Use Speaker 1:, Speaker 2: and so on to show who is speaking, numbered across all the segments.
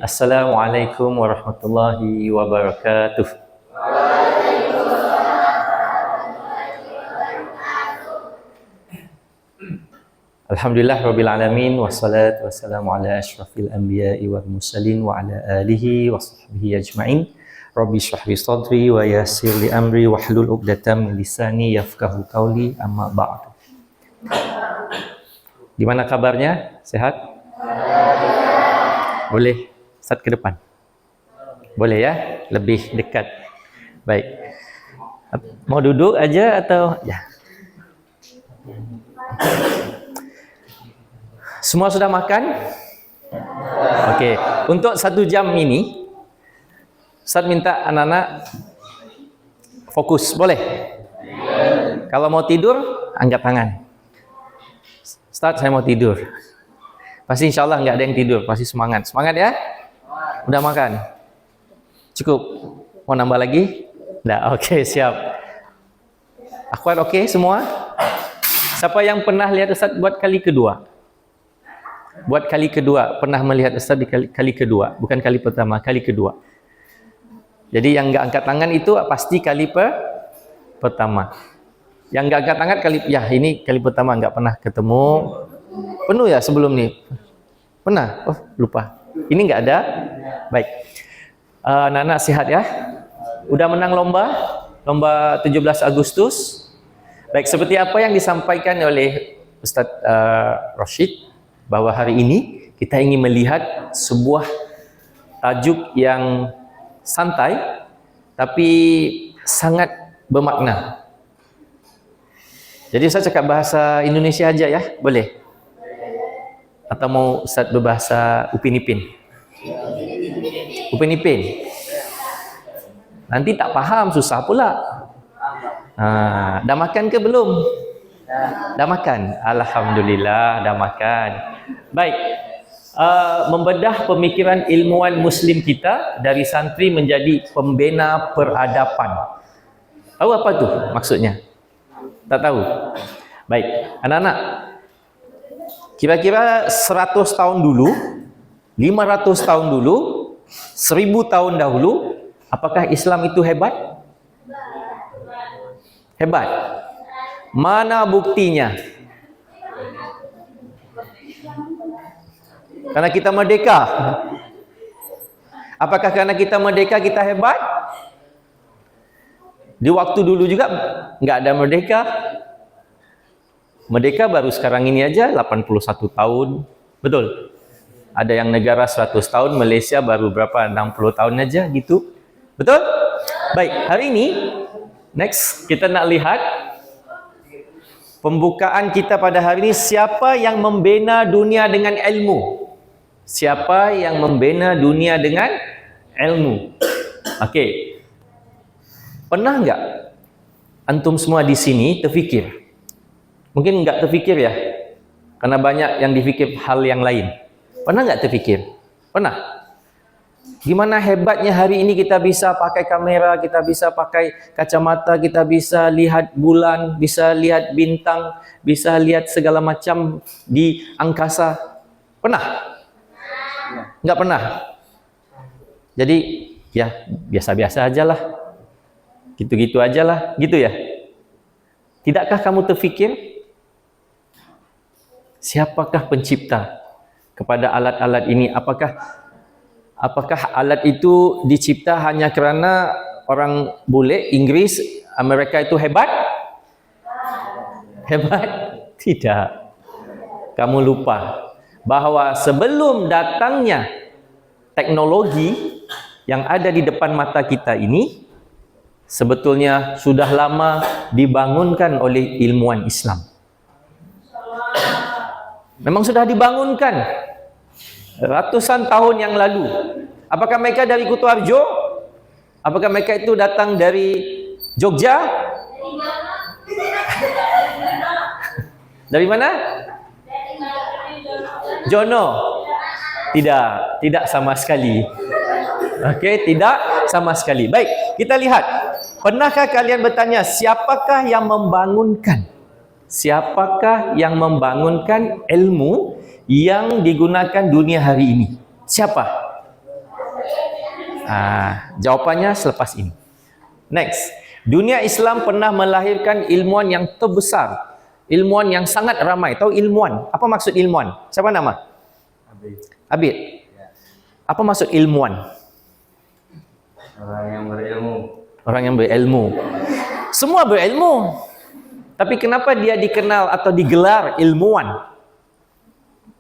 Speaker 1: Assalamualaikum warahmatullahi wabarakatuh. Alhamdulillah Rabbil Alamin. Wassalatu wassalamu ala ashrafil anbiya'i wal mursalin wa ala alihi wa sahbihi ajma'in. Rabbi shrah li sadri wa yassir li amri wahlul 'uqdatam min lisani yafqahu qawli, amma ba'du. Gimana kabarnya? Sehat? Boleh Ustaz ke depan? Boleh ya? Lebih dekat. Baik. Mau duduk aja atau ya? Semua sudah makan? Okey. Untuk 1 jam ini, Ustaz minta anak-anak fokus. Boleh? Kalau mau tidur, angkat tangan. Ustaz, saya mau tidur. Pasti insyaAllah nggak ada yang tidur. Pasti semangat. Semangat ya? Udah makan? Cukup? Mau nambah lagi? Nggak? Okey, siap. Akhwat okey semua? Siapa yang pernah lihat Ustaz buat kali kedua? Buat kali kedua, pernah melihat Ustaz di kali kedua, bukan kali pertama, kali kedua. Jadi yang enggak angkat tangan itu pasti kali pertama. Yang enggak angkat tangan ini kali pertama, enggak pernah ketemu. Penuh ya sebelum ni? Pernah? Oh, lupa. Ini enggak ada? Baik. Anak-anak sihat ya? Udah menang lomba 17 Agustus. Baik, seperti apa yang disampaikan oleh Ustaz Rashid, bahwa hari ini kita ingin melihat sebuah tajuk yang santai tapi sangat bermakna. Jadi saya cakap bahasa Indonesia aja ya, boleh? Atau mau Ustaz berbahasa Upin Ipin? Upin Ipin? Nanti tak faham, susah pula. Dah makan ke belum? Dah makan? Alhamdulillah, dah makan. Baik, membedah pemikiran ilmuwan Muslim kita dari santri menjadi pembina peradaban. Tahu apa tu maksudnya? Tak tahu? Baik, anak-anak, kira-kira 100 tahun dulu, 500 tahun dulu, 1000 tahun dahulu, apakah Islam itu hebat? Hebat. Mana buktinya? Karena kita merdeka. Apakah karena kita merdeka kita hebat? Di waktu dulu juga nggak ada merdeka. Merdeka baru sekarang ini aja 81 tahun. Betul? Ada yang negara 100 tahun, Malaysia baru berapa? 60 tahun aja gitu. Betul? Baik, hari ini next kita nak lihat pembukaan kita pada hari ini, siapa yang membina dunia dengan ilmu? Siapa yang membina dunia dengan ilmu? Okey. Pernah enggak antum semua di sini terfikir? Mungkin enggak terfikir ya. Karena banyak yang difikir hal yang lain. Pernah enggak terfikir? Pernah? Gimana hebatnya hari ini kita bisa pakai kamera, kita bisa pakai kacamata, kita bisa lihat bulan, bisa lihat bintang, bisa lihat segala macam di angkasa. Pernah? Enggak pernah? Jadi ya biasa-biasa ajalah. Gitu-gitu ajalah, gitu ya. Tidakkah kamu terfikir siapakah pencipta kepada alat-alat ini? Apakah alat itu dicipta hanya kerana orang bule Inggris Amerika itu hebat? Hebat? Tidak. Kamu lupa bahawa sebelum datangnya teknologi yang ada di depan mata kita ini, sebetulnya sudah lama dibangunkan oleh ilmuwan Islam. Memang sudah dibangunkan ratusan tahun yang lalu. Apakah mereka dari Kutuarjo? Apakah mereka itu datang dari Jogja? Dari mana? Jono? Tidak sama sekali. Okey, tidak sama sekali. Baik, kita lihat. Pernahkah kalian bertanya, siapakah yang membangunkan? Siapakah yang membangunkan ilmu yang digunakan dunia hari ini? Siapa? Jawapannya selepas ini. Next. Dunia Islam pernah melahirkan ilmuwan yang terbesar. Ilmuwan yang sangat ramai. Tahu ilmuwan? Apa maksud ilmuwan? Siapa nama? Abid. Apa maksud ilmuwan?
Speaker 2: Orang yang berilmu.
Speaker 1: Orang yang berilmu. Semua berilmu. Tapi kenapa dia dikenal atau digelar ilmuwan?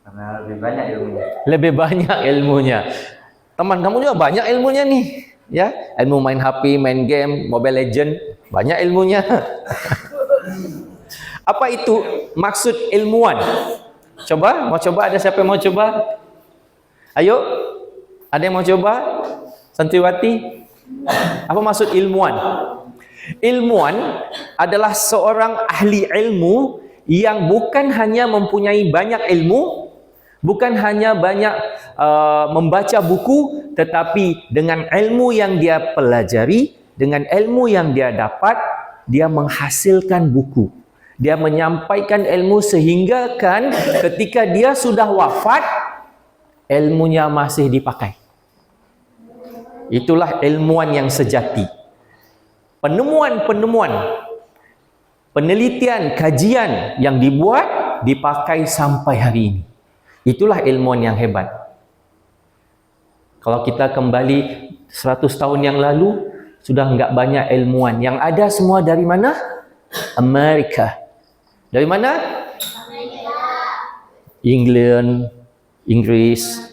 Speaker 2: Karena lebih banyak ilmunya.
Speaker 1: Lebih banyak ilmunya. Teman kamu juga banyak ilmunya nih. Ya, ilmu main HP, main game, Mobile Legend, banyak ilmunya. Apa itu maksud ilmuwan? Mau coba? Ada siapa yang mau coba? Ayo, ada yang mau coba? Santriwati? Apa maksud ilmuwan? Ilmuwan adalah seorang ahli ilmu yang bukan hanya mempunyai banyak ilmu, bukan hanya banyak membaca buku, tetapi dengan ilmu yang dia pelajari, dengan ilmu yang dia dapat, dia menghasilkan buku. Dia menyampaikan ilmu sehingga kan ketika dia sudah wafat, ilmunya masih dipakai. Itulah ilmuwan yang sejati. Penemuan-penemuan, penelitian, kajian yang dibuat, dipakai sampai hari ini. Itulah ilmuwan yang hebat. Kalau kita kembali 100 tahun yang lalu, sudah enggak banyak ilmuwan. Yang ada semua dari mana? Amerika. Dari mana? England, Inggris,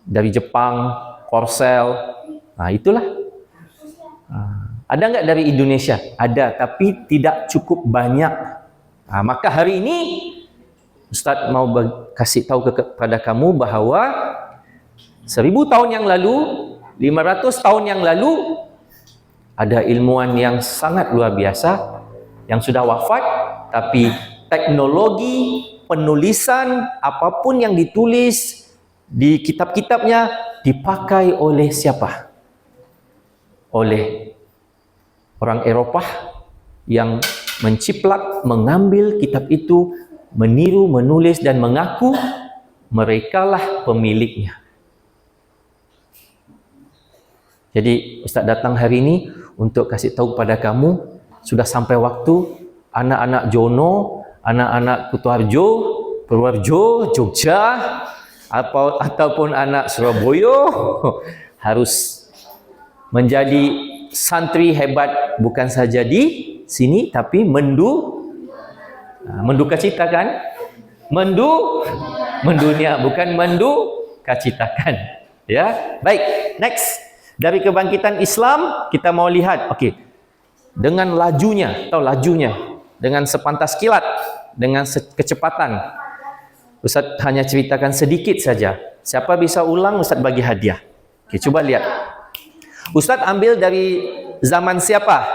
Speaker 1: dari Jepang, Korsel. Itulah. Ada enggak dari Indonesia? Ada, tapi tidak cukup banyak. Maka hari ini Ustaz mau kasih tahu kepada kamu bahawa 1000 tahun yang lalu, 500 tahun yang lalu, ada ilmuwan yang sangat luar biasa yang sudah wafat, tapi teknologi penulisan apapun yang ditulis di kitab-kitabnya dipakai oleh siapa? Oleh orang Eropah yang menciplak, mengambil kitab itu, meniru, menulis dan mengaku merekalah pemiliknya. Jadi Ustaz datang hari ini untuk kasih tahu kepada kamu, sudah sampai waktu anak-anak Jono, anak-anak Kutoarjo, Purworejo, Jogja, ataupun anak Surabaya harus menjadi santri hebat, bukan saja di sini tapi mendukacita kan? Mendunia, bukan mendukacitakan. Ya, baik. Next, dari kebangkitan Islam kita mau lihat, dengan lajunya, dengan sepantas kilat, dengan kecepatan. Ustaz hanya ceritakan sedikit saja. Siapa bisa ulang, Ustaz bagi hadiah. Coba lihat. Ustaz ambil dari zaman siapa?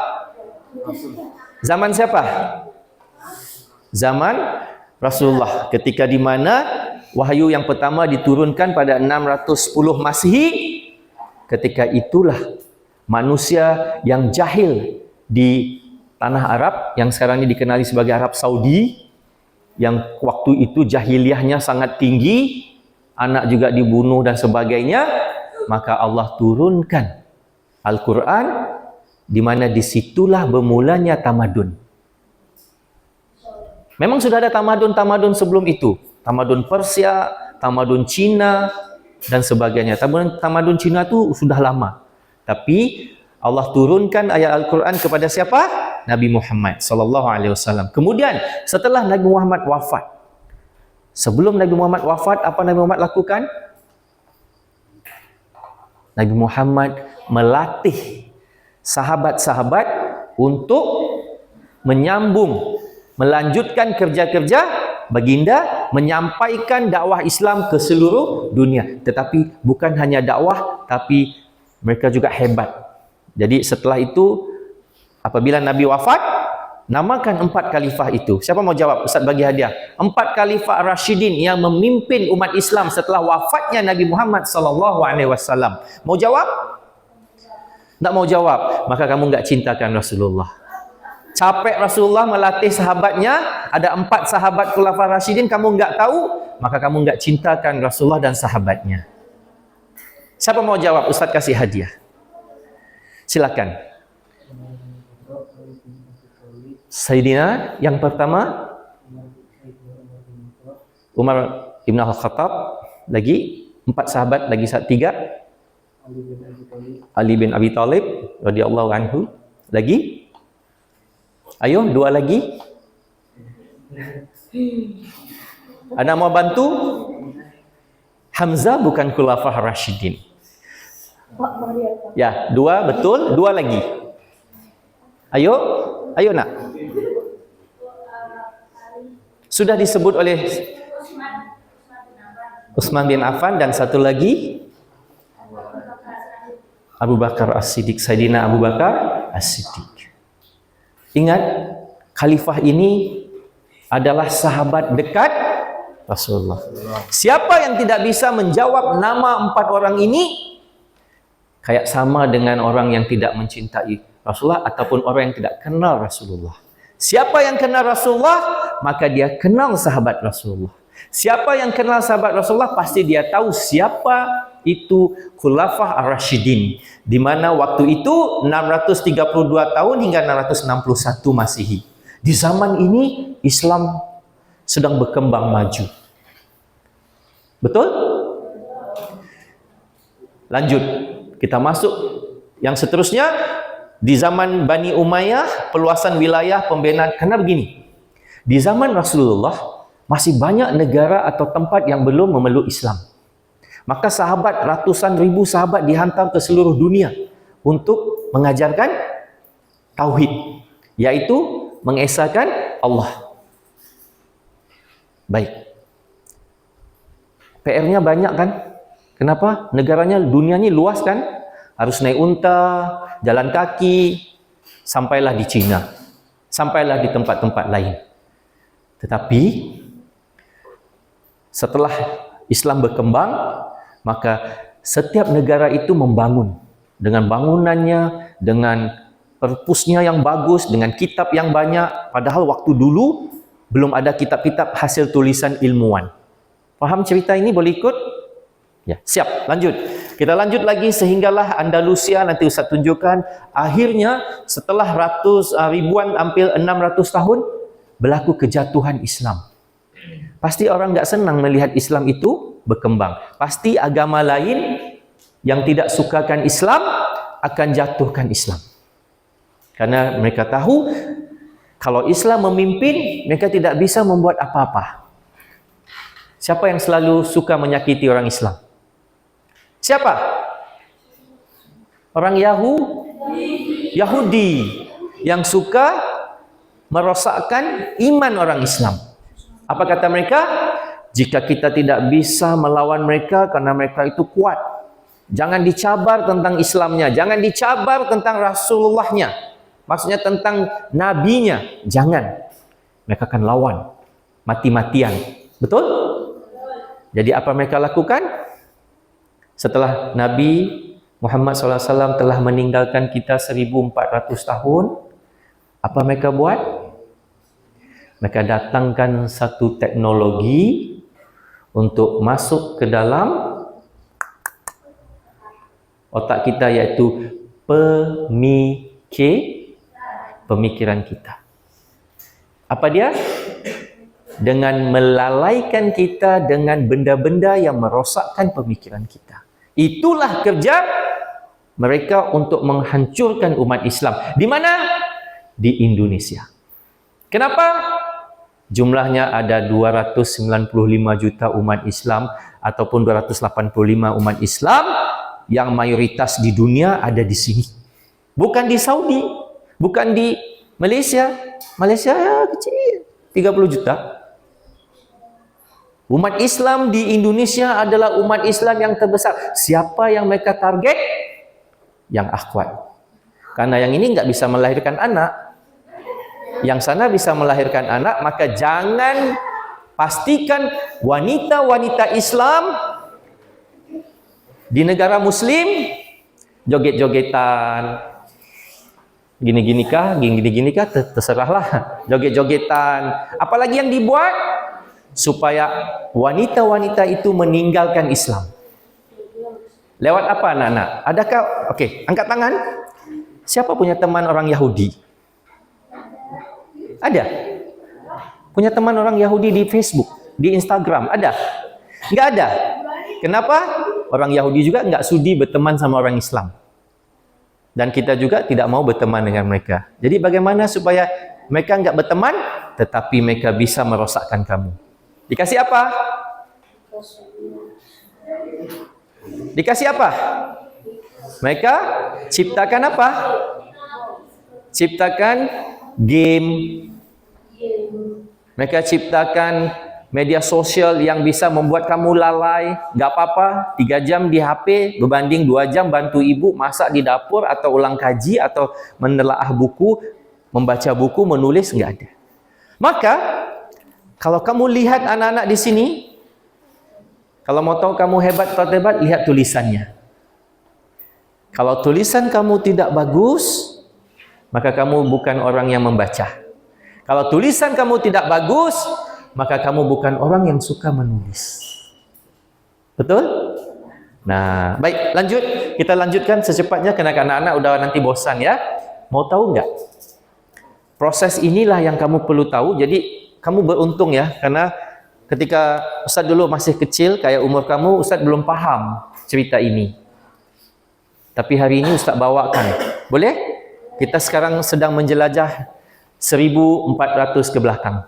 Speaker 1: Zaman siapa? Zaman Rasulullah, ketika di mana wahyu yang pertama diturunkan pada 610 Masehi. Ketika itulah manusia yang jahil di tanah Arab, yang sekarang ini dikenali sebagai Arab Saudi, yang waktu itu jahiliyahnya sangat tinggi, anak juga dibunuh dan sebagainya, maka Allah turunkan Al-Quran, di mana disitulah bermulanya tamadun. Memang sudah ada tamadun-tamadun sebelum itu, tamadun Persia, tamadun Cina dan sebagainya. Tamadun Cina itu sudah lama, tapi Allah turunkan ayat Al-Quran kepada siapa? Nabi Muhammad sallallahu alaihi wasallam. Kemudian setelah Nabi Muhammad wafat, sebelum Nabi Muhammad wafat, apa Nabi Muhammad lakukan? Nabi Muhammad melatih sahabat-sahabat untuk menyambung, melanjutkan kerja-kerja baginda, menyampaikan dakwah Islam ke seluruh dunia. Tetapi bukan hanya dakwah, tapi mereka juga hebat. Jadi setelah itu, apabila Nabi wafat, namakan 4 khalifah itu. Siapa mau jawab? Ustaz bagi hadiah. 4 khalifah Rashidin yang memimpin umat Islam setelah wafatnya Nabi Muhammad sallallahu alaihi wasallam. Mau jawab? Tak mau jawab, maka kamu enggak cintakan Rasulullah. Capek Rasulullah melatih sahabatnya, ada 4 sahabat Khulafaur Rasyidin, kamu enggak tahu, maka kamu enggak cintakan Rasulullah dan sahabatnya. Siapa mau jawab? Ustaz kasih hadiah. Silakan. Sayyidina yang pertama Umar Ibn Al-Khattab, lagi 4 sahabat, lagi 3 Ali bin Abi Thalib radhiyallahu anhu, lagi ayo 2 lagi. Anda mau bantu? Hamzah bukan khulafah Rasyidin. Ya, 2 betul, 2 lagi. Ayo, ayo nak. Sudah disebut oleh Utsman bin Affan, dan satu lagi Abu Bakar As-Siddiq, Sayyidina Abu Bakar As-Siddiq. Ingat, khalifah ini adalah sahabat dekat Rasulullah. Siapa yang tidak bisa menjawab nama 4 orang ini, kayak sama dengan orang yang tidak mencintai Rasulullah ataupun orang yang tidak kenal Rasulullah. Siapa yang kenal Rasulullah, maka dia kenal sahabat Rasulullah. Siapa yang kenal sahabat Rasulullah, pasti dia tahu siapa itu Khulafah Ar-Rasyidin, di mana waktu itu 632 tahun hingga 661 Masehi. Di zaman ini Islam sedang berkembang maju. Betul? Lanjut, kita masuk yang seterusnya. Di zaman Bani Umayyah, peluasan wilayah, pembinaan. Karena begini, di zaman Rasulullah masih banyak negara atau tempat yang belum memeluk Islam. Maka sahabat, ratusan ribu sahabat dihantar ke seluruh dunia untuk mengajarkan tauhid, yaitu mengesahkan Allah. Baik. PR-nya banyak kan? Kenapa? Negaranya, dunianya luas kan? Harus naik unta, jalan kaki, sampailah di Cina, sampailah di tempat-tempat lain. Tetapi setelah Islam berkembang, maka setiap negara itu membangun dengan bangunannya, dengan perpusnya yang bagus, dengan kitab yang banyak. Padahal waktu dulu belum ada kitab-kitab hasil tulisan ilmuwan. Faham cerita ini? Boleh ikut? Ya, siap. Lanjut. Kita lanjut lagi sehinggalah Andalusia, nanti Ustaz tunjukkan. Akhirnya setelah ribuan, hampir 600 tahun, berlaku kejatuhan Islam. Pasti orang nggak senang melihat Islam itu berkembang. Pasti agama lain yang tidak sukakan Islam akan jatuhkan Islam. Karena mereka tahu kalau Islam memimpin, mereka tidak bisa membuat apa-apa. Siapa yang selalu suka menyakiti orang Islam? Siapa? Orang Yahudi yang suka merosakkan iman orang Islam. Apa kata mereka? Jika kita tidak bisa melawan mereka karena mereka itu kuat, jangan dicabar tentang Islamnya, jangan dicabar tentang Rasulullahnya, maksudnya tentang nabinya, jangan. Mereka akan lawan mati-matian. Betul? Jadi apa mereka lakukan? Setelah Nabi Muhammad SAW telah meninggalkan kita 1400 tahun, apa mereka buat? Mereka datangkan satu teknologi untuk masuk ke dalam otak kita, yaitu pemikiran kita. Apa dia? Dengan melalaikan kita dengan benda-benda yang merosakkan pemikiran kita. Itulah kerja mereka untuk menghancurkan umat Islam. Di mana? Di Indonesia. Kenapa? Jumlahnya ada 295 juta umat Islam ataupun 285 umat Islam yang mayoritas di dunia ada di sini. Bukan di Saudi, bukan di Malaysia. Malaysia ya kecil, 30 juta. Umat Islam di Indonesia adalah umat Islam yang terbesar. Siapa yang mereka target? Yang akhwat. Karena yang ini nggak bisa melahirkan anak. Yang sana bisa melahirkan anak, maka jangan, pastikan wanita-wanita Islam di negara Muslim joget-jogetan, gini-gini kah, terserahlah, joget-jogetan. Apalagi yang dibuat supaya wanita-wanita itu meninggalkan Islam. Lewat apa anak-anak? Adakah, okey, angkat tangan. Siapa punya teman orang Yahudi? Ada? Punya teman orang Yahudi di Facebook, di Instagram? Ada? Enggak ada? Kenapa? Orang Yahudi juga enggak sudi berteman sama orang Islam. Dan kita juga tidak mau berteman dengan mereka. Jadi bagaimana supaya mereka enggak berteman, tetapi mereka bisa merosakkan kamu? Dikasih apa? Dikasih apa? Mereka ciptakan apa? Ciptakan game. Mereka ciptakan media sosial yang bisa membuat kamu lalai. Gak apa-apa, 3 jam di HP berbanding 2 jam bantu ibu masak di dapur atau ulang kaji atau menelaah buku, membaca buku, menulis, gak ada. Maka, kalau kamu lihat anak-anak di sini, kalau mau tahu kamu hebat atau hebat, lihat tulisannya. Kalau tulisan kamu tidak bagus, maka kamu bukan orang yang membaca. Kalau tulisan kamu tidak bagus, maka kamu bukan orang yang suka menulis. Betul? Nah, baik, lanjut. Kita lanjutkan secepatnya kerana anak-anak udah nanti bosan ya. Mau tahu enggak? Proses inilah yang kamu perlu tahu. Jadi, kamu beruntung ya, karena ketika Ustaz dulu masih kecil, kayak umur kamu, Ustaz belum paham cerita ini. Tapi hari ini Ustaz bawakan. Boleh? Kita sekarang sedang menjelajah 1400 ke belakang.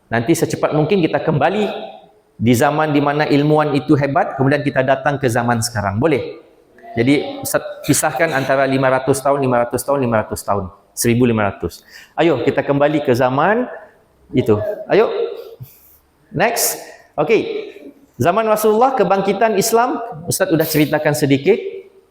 Speaker 1: Nanti secepat mungkin kita kembali di zaman di mana ilmuwan itu hebat, kemudian kita datang ke zaman sekarang. Boleh? Jadi Ustaz pisahkan antara 500 tahun, 500 tahun, 500 tahun. 1500. Ayo kita kembali ke zaman itu. Ayo. Next. Okey. Zaman Rasulullah, kebangkitan Islam, Ustaz sudah ceritakan sedikit.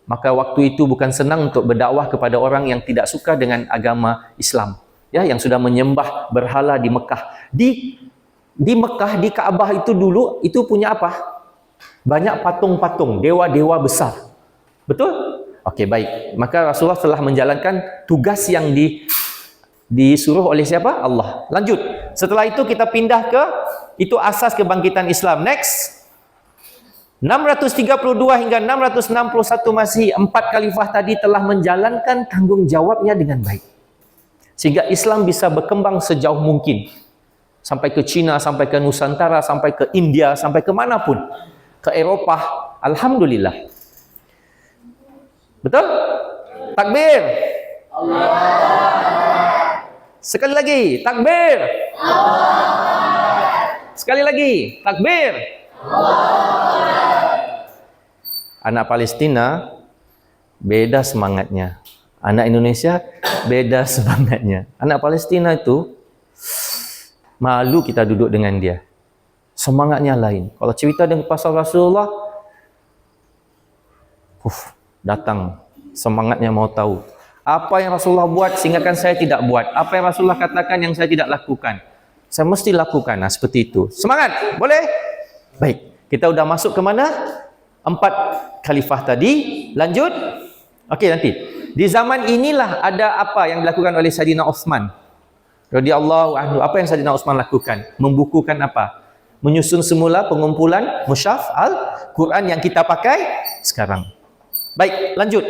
Speaker 1: Maka waktu itu bukan senang untuk berdakwah kepada orang yang tidak suka dengan agama Islam. Ya, yang sudah menyembah berhala di Mekah. Di Mekah, di Kaabah itu dulu, itu punya apa? Banyak patung-patung, dewa-dewa besar. Betul? Okey, baik. Maka Rasulullah telah menjalankan tugas yang disuruh oleh siapa? Allah. Lanjut. Setelah itu kita pindah ke, itu asas kebangkitan Islam. Next. 632 hingga 661 Masehi, 4 khalifah tadi telah menjalankan tanggungjawabnya dengan baik. Sehingga Islam bisa berkembang sejauh mungkin. Sampai ke China, sampai ke Nusantara, sampai ke India, sampai ke manapun. Ke Eropah. Alhamdulillah. Betul? Takbir. Sekali lagi, takbir. Sekali lagi, takbir. Anak Palestina beda semangatnya. Anak Indonesia beda semangatnya. Anak Palestina itu malu kita duduk dengan dia. Semangatnya lain. Kalau cerita dengan pasal Rasulullah, datang semangatnya mau tahu. Apa yang Rasulullah buat sehinggakan saya tidak buat. Apa yang Rasulullah katakan yang saya tidak lakukan. Saya mesti lakukan. Nah, seperti itu. Semangat. Boleh? Baik. Kita sudah masuk ke mana? 4 khalifah tadi. Lanjut. Okey, nanti. Di zaman inilah ada apa yang dilakukan oleh Sayyidina Uthman radhiyallahu anhu. Apa yang Sayyidina Uthman lakukan? Membukukan apa? Menyusun semula pengumpulan mushaf Al-Quran yang kita pakai sekarang. Baik, lanjut.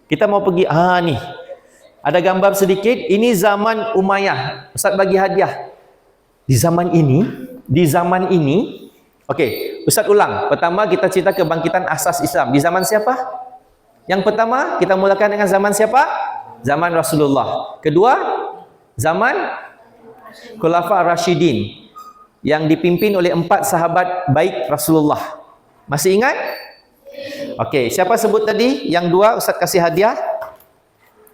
Speaker 1: Kita mau pergi, nih. Ada gambar sedikit. Ini zaman Umayyah. Ustaz bagi hadiah. Di zaman ini, okey, Ustaz ulang. Pertama kita cerita kebangkitan asas Islam. Di zaman siapa? Yang pertama, kita mulakan dengan zaman siapa? Zaman Rasulullah. Kedua, zaman Khulafa Rashidin yang dipimpin oleh 4 sahabat baik Rasulullah. Masih ingat? Okey, siapa sebut tadi? Yang 2 Ustaz kasih hadiah.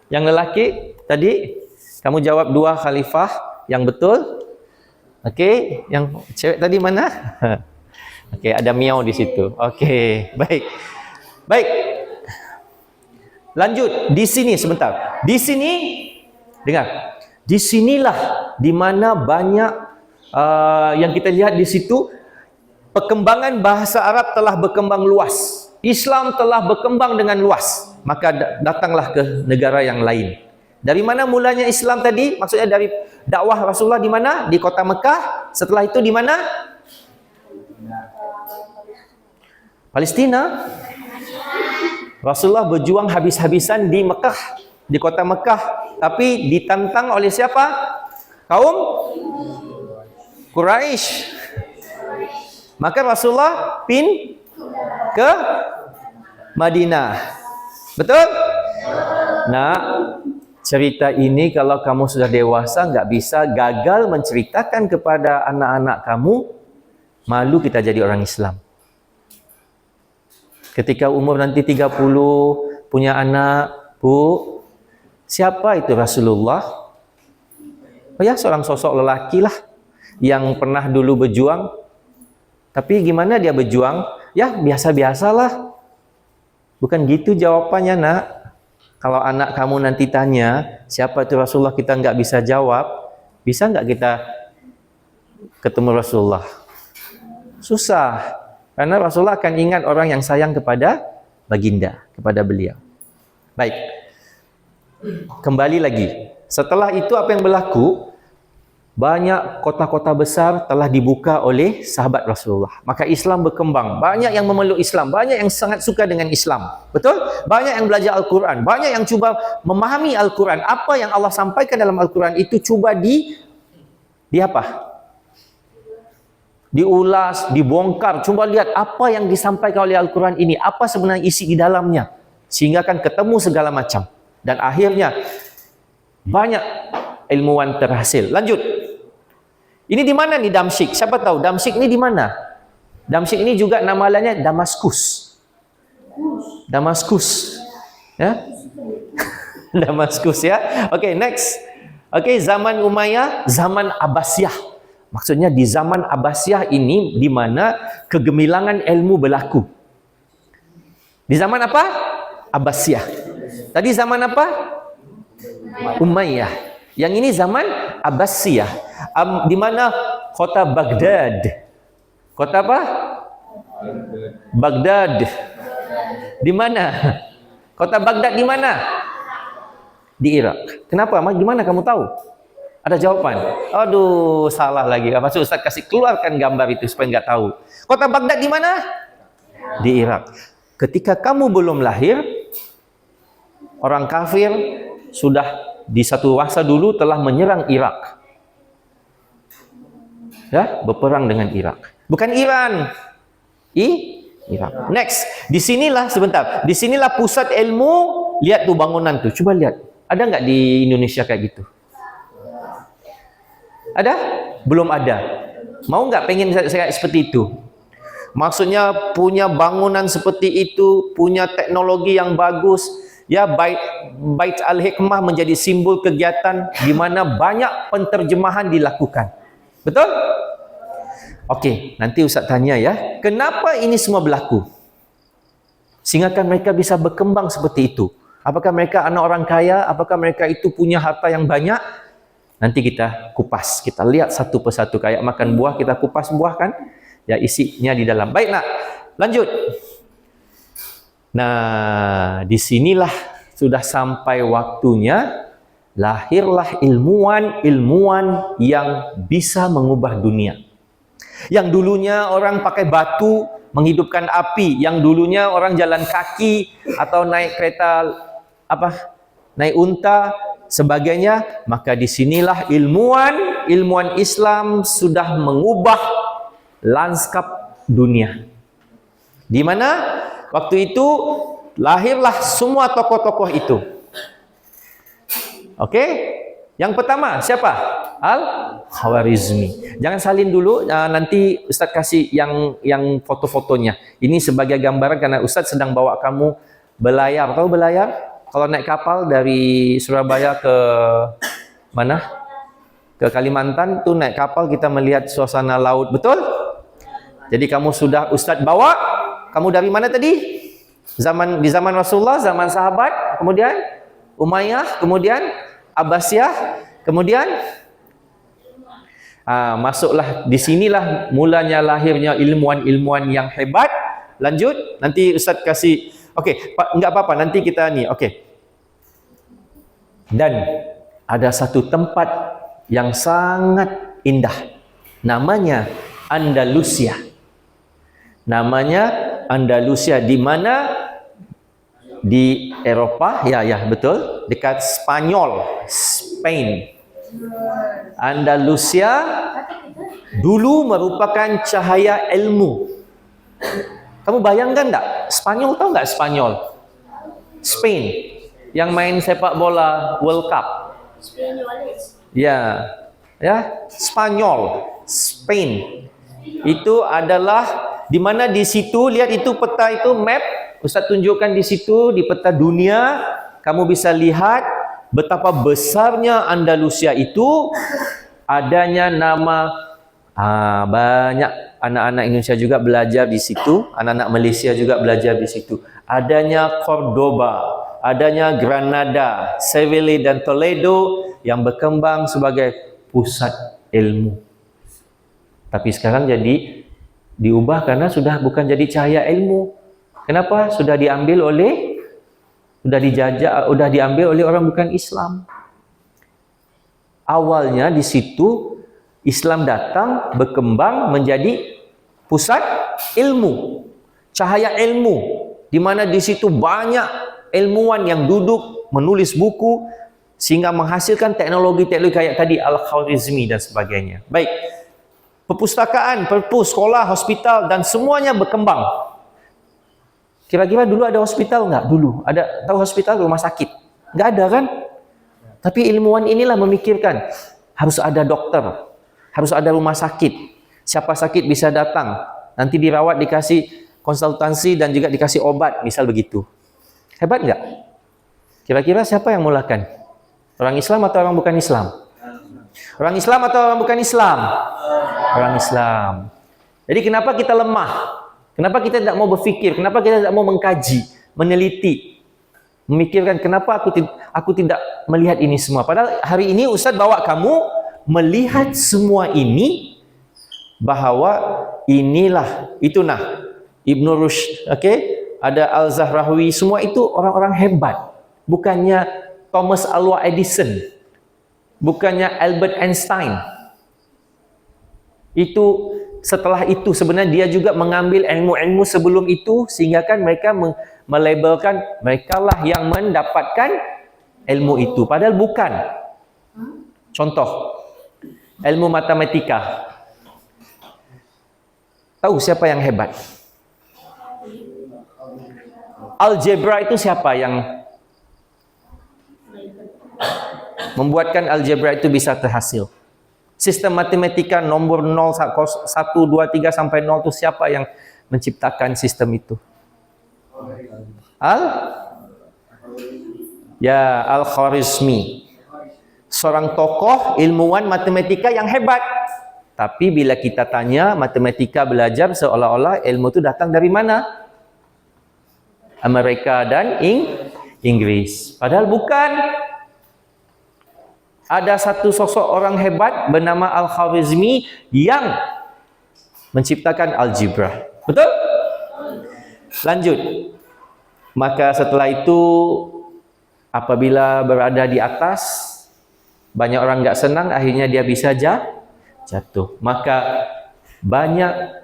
Speaker 1: Yang lelaki tadi kamu jawab 2 khalifah yang betul. Okey, yang cewek tadi mana? Okey, ada miau di situ. Okey, baik. Baik. Lanjut, di sini sebentar. Di sini, dengar. Di sinilah di mana banyak yang kita lihat di situ, perkembangan bahasa Arab telah berkembang luas. Islam telah berkembang dengan luas. Maka datanglah ke negara yang lain. Dari mana mulanya Islam tadi? Maksudnya dari dakwah Rasulullah di mana? Di kota Mekah. Setelah itu di mana? Palestina. Rasulullah berjuang habis-habisan di Mekah, di kota Mekah, tapi ditantang oleh siapa? Kaum Quraisy. Maka Rasulullah ke Madinah. Betul? Nah, cerita ini kalau kamu sudah dewasa nggak bisa gagal menceritakan kepada anak-anak kamu, malu kita jadi orang Islam. Ketika umur nanti 30, punya anak, Bu, siapa itu Rasulullah? Oh ya, seorang sosok lelaki lah yang pernah dulu berjuang. Tapi gimana dia berjuang? Ya, biasa-biasalah. Bukan gitu jawabannya, Nak. Kalau anak kamu nanti tanya, siapa itu Rasulullah, kita nggak bisa jawab, bisa nggak kita ketemu Rasulullah? Susah. Karena Rasulullah akan ingat orang yang sayang kepada baginda, kepada beliau. Baik. Kembali lagi. Setelah itu apa yang berlaku? Banyak kota-kota besar telah dibuka oleh sahabat Rasulullah. Maka Islam berkembang. Banyak yang memeluk Islam. Banyak yang sangat suka dengan Islam. Betul? Banyak yang belajar Al-Quran. Banyak yang cuba memahami Al-Quran. Apa yang Allah sampaikan dalam Al-Quran itu cuba di apa? Diulas, dibongkar. Cuba lihat apa yang disampaikan oleh Al-Quran ini. Apa sebenarnya isi di dalamnya. Sehingga kan ketemu segala macam. Dan akhirnya banyak ilmuwan terhasil. Lanjut. Ini di mana nih Damsyik? Siapa tahu Damsyik ini di mana? Damsyik ini juga nama lainnya Damaskus. Damaskus. Ya? Damaskus ya. Oke, next. Oke, zaman Umayyah, zaman Abbasiyah. Maksudnya di zaman Abbasiyah ini di mana kegemilangan ilmu berlaku. Di zaman apa? Abbasiyah. Tadi zaman apa? Umayyah. Yang ini zaman Abbasiyah. Di mana kota Baghdad. Kota apa? Baghdad. Di mana? Kota Baghdad di mana? Di Irak. Kenapa? Gimana kamu tahu? Ada jawaban? Aduh, salah lagi. Maksud Ustaz kasih keluarkan gambar itu supaya nggak tahu. Kota Baghdad di mana? Di Irak. Ketika kamu belum lahir, orang kafir sudah di satu masa dulu telah menyerang Irak. Ya, berperang dengan Irak. Bukan Iran. Irak. Next. Disinilah sebentar. Disinilah pusat ilmu. Lihat tuh bangunan tuh. Coba lihat. Ada nggak di Indonesia kayak gitu? Ada? Belum ada. Mau nggak pengen saya seperti itu? Maksudnya punya bangunan seperti itu, punya teknologi yang bagus. Ya, Bait Al-Hikmah menjadi simbol kegiatan di mana banyak penterjemahan dilakukan. Betul? Oke, nanti Ustaz tanya ya. Kenapa ini semua berlaku? Sehingga kan mereka bisa berkembang seperti itu. Apakah mereka anak orang kaya? Apakah mereka itu punya harta yang banyak? Nanti kita kupas, kita lihat satu persatu. Kayak makan buah, kita kupas buah kan? Ya, isinya di dalam. Baik, nak, lanjut. Nah, disinilah sudah sampai waktunya lahirlah ilmuwan-ilmuwan yang bisa mengubah dunia. Yang dulunya orang pakai batu menghidupkan api, yang dulunya orang jalan kaki atau naik kereta naik unta sebagainya, maka disinilah ilmuwan Islam sudah mengubah lanskap dunia. Di mana waktu itu lahirlah semua tokoh-tokoh itu. Oke? Yang pertama siapa? Al-Khawarizmi. Jangan salin dulu, nanti Ustaz kasih yang foto-fotonya. Ini sebagai gambaran karena Ustaz sedang bawa kamu belayar. Tahu belayar? Kalau naik kapal dari Surabaya ke mana? Ke Kalimantan tuh naik kapal kita melihat suasana laut, betul? Jadi kamu sudah Ustaz bawa, kamu dari mana tadi? Di zaman Rasulullah, zaman sahabat, kemudian Umayyah, kemudian Abbasiyah, kemudian masuklah di sinilah mulanya lahirnya ilmuwan-ilmuwan yang hebat. Lanjut, nanti Ustaz kasih. Oke, enggak apa-apa, nanti kita nih. Oke. Dan ada satu tempat yang sangat indah. Namanya Andalusia. Namanya Andalusia, di mana di Eropah, ya betul, dekat Spanyol, Spain. Andalusia dulu merupakan cahaya ilmu. Kamu bayangkan tak? Spanyol, tahu nggak Spanyol? Spain yang main sepak bola World Cup. Ya, Spanyol, Spain. Itu adalah di mana di situ, lihat itu peta itu map, Ustaz tunjukkan di situ di peta dunia, kamu bisa lihat betapa besarnya Andalusia itu, adanya nama banyak anak-anak Indonesia juga belajar di situ, anak-anak Malaysia juga belajar di situ. Adanya Cordoba, adanya Granada, Seville dan Toledo yang berkembang sebagai pusat ilmu. Tapi sekarang jadi diubah karena sudah bukan jadi cahaya ilmu. Kenapa? Sudah diambil oleh diambil oleh orang bukan Islam. Awalnya di situ Islam datang berkembang menjadi pusat ilmu, cahaya ilmu, di mana di situ banyak ilmuwan yang duduk menulis buku sehingga menghasilkan teknologi-teknologi kayak tadi Al-Khwarizmi dan sebagainya. Baik, perpustakaan, perpus, sekolah, hospital dan semuanya berkembang. Kira-kira dulu ada hospital nggak? Dulu ada, tahu hospital, rumah sakit? Nggak ada kan? Tapi ilmuwan inilah memikirkan harus ada dokter, harus ada rumah sakit. Siapa sakit bisa datang, nanti dirawat, dikasih konsultasi dan juga dikasih obat, misal begitu. Hebat nggak? Kira-kira siapa yang mulakan? Orang Islam atau orang bukan Islam? Orang Islam atau orang bukan Islam? Orang Islam. Jadi kenapa kita lemah? Kenapa kita tidak mau berfikir? Kenapa kita tidak mau mengkaji, meneliti, memikirkan kenapa aku tidak melihat ini semua? Padahal hari ini Ustaz bawa kamu melihat semua ini, bahwa inilah, itu Ibn Rushd, ada Al-Zahrawi, semua itu orang-orang hebat. Bukannya Thomas Alva Edison, bukannya Albert Einstein. Itu setelah itu sebenarnya dia juga mengambil ilmu-ilmu sebelum itu, sehingga kan mereka melabelkan mereka lah yang mendapatkan ilmu itu, padahal bukan. Contoh, ilmu matematika. Tahu siapa yang hebat? Algebra itu siapa yang membuatkan algebra itu bisa terhasil? Sistem matematika nomor 0, 1, 2, 3 sampai 0 itu siapa yang menciptakan sistem itu? Al-Khwarizmi. Seorang tokoh ilmuwan matematika yang hebat. Tapi bila kita tanya matematika belajar, seolah-olah ilmu itu datang dari mana? Amerika dan Inggris. Padahal bukan. Ada satu sosok orang hebat bernama Al-Khwarizmi yang menciptakan algebra. Betul? Lanjut. Maka setelah itu, apabila berada di atas, banyak orang nggak senang, akhirnya dia bisa jatuh. Maka banyak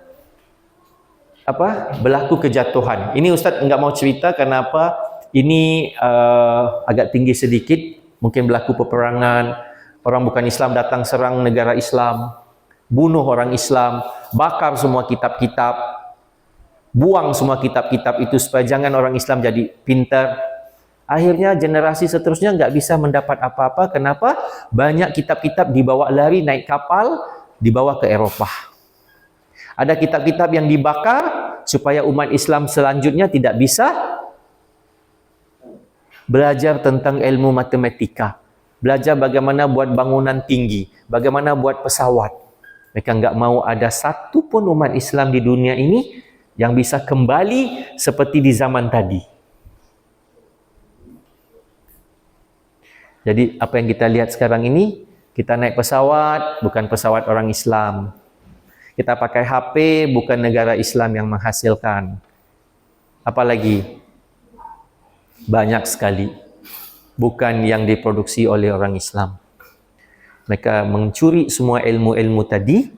Speaker 1: berlaku kejatuhan. Ini Ustaz nggak mau cerita kenapa ini agak tinggi sedikit. Mungkin berlaku peperangan, orang bukan Islam datang serang negara Islam, bunuh orang Islam, bakar semua kitab-kitab, buang semua kitab-kitab itu supaya jangan orang Islam jadi pintar. Akhirnya generasi seterusnya nggak bisa mendapat apa-apa. Kenapa? Banyak kitab-kitab dibawa lari naik kapal, dibawa ke Eropah. Ada kitab-kitab yang dibakar supaya umat Islam selanjutnya tidak bisa belajar tentang ilmu matematika, belajar bagaimana buat bangunan tinggi, bagaimana buat pesawat. Mereka nggak mau ada satu pun umat Islam di dunia ini yang bisa kembali seperti di zaman tadi. Jadi apa yang kita lihat sekarang ini, kita naik pesawat, bukan pesawat orang Islam. Kita pakai HP, bukan negara Islam yang menghasilkan. Apalagi banyak sekali bukan yang diproduksi oleh orang Islam. Mereka mencuri semua ilmu-ilmu tadi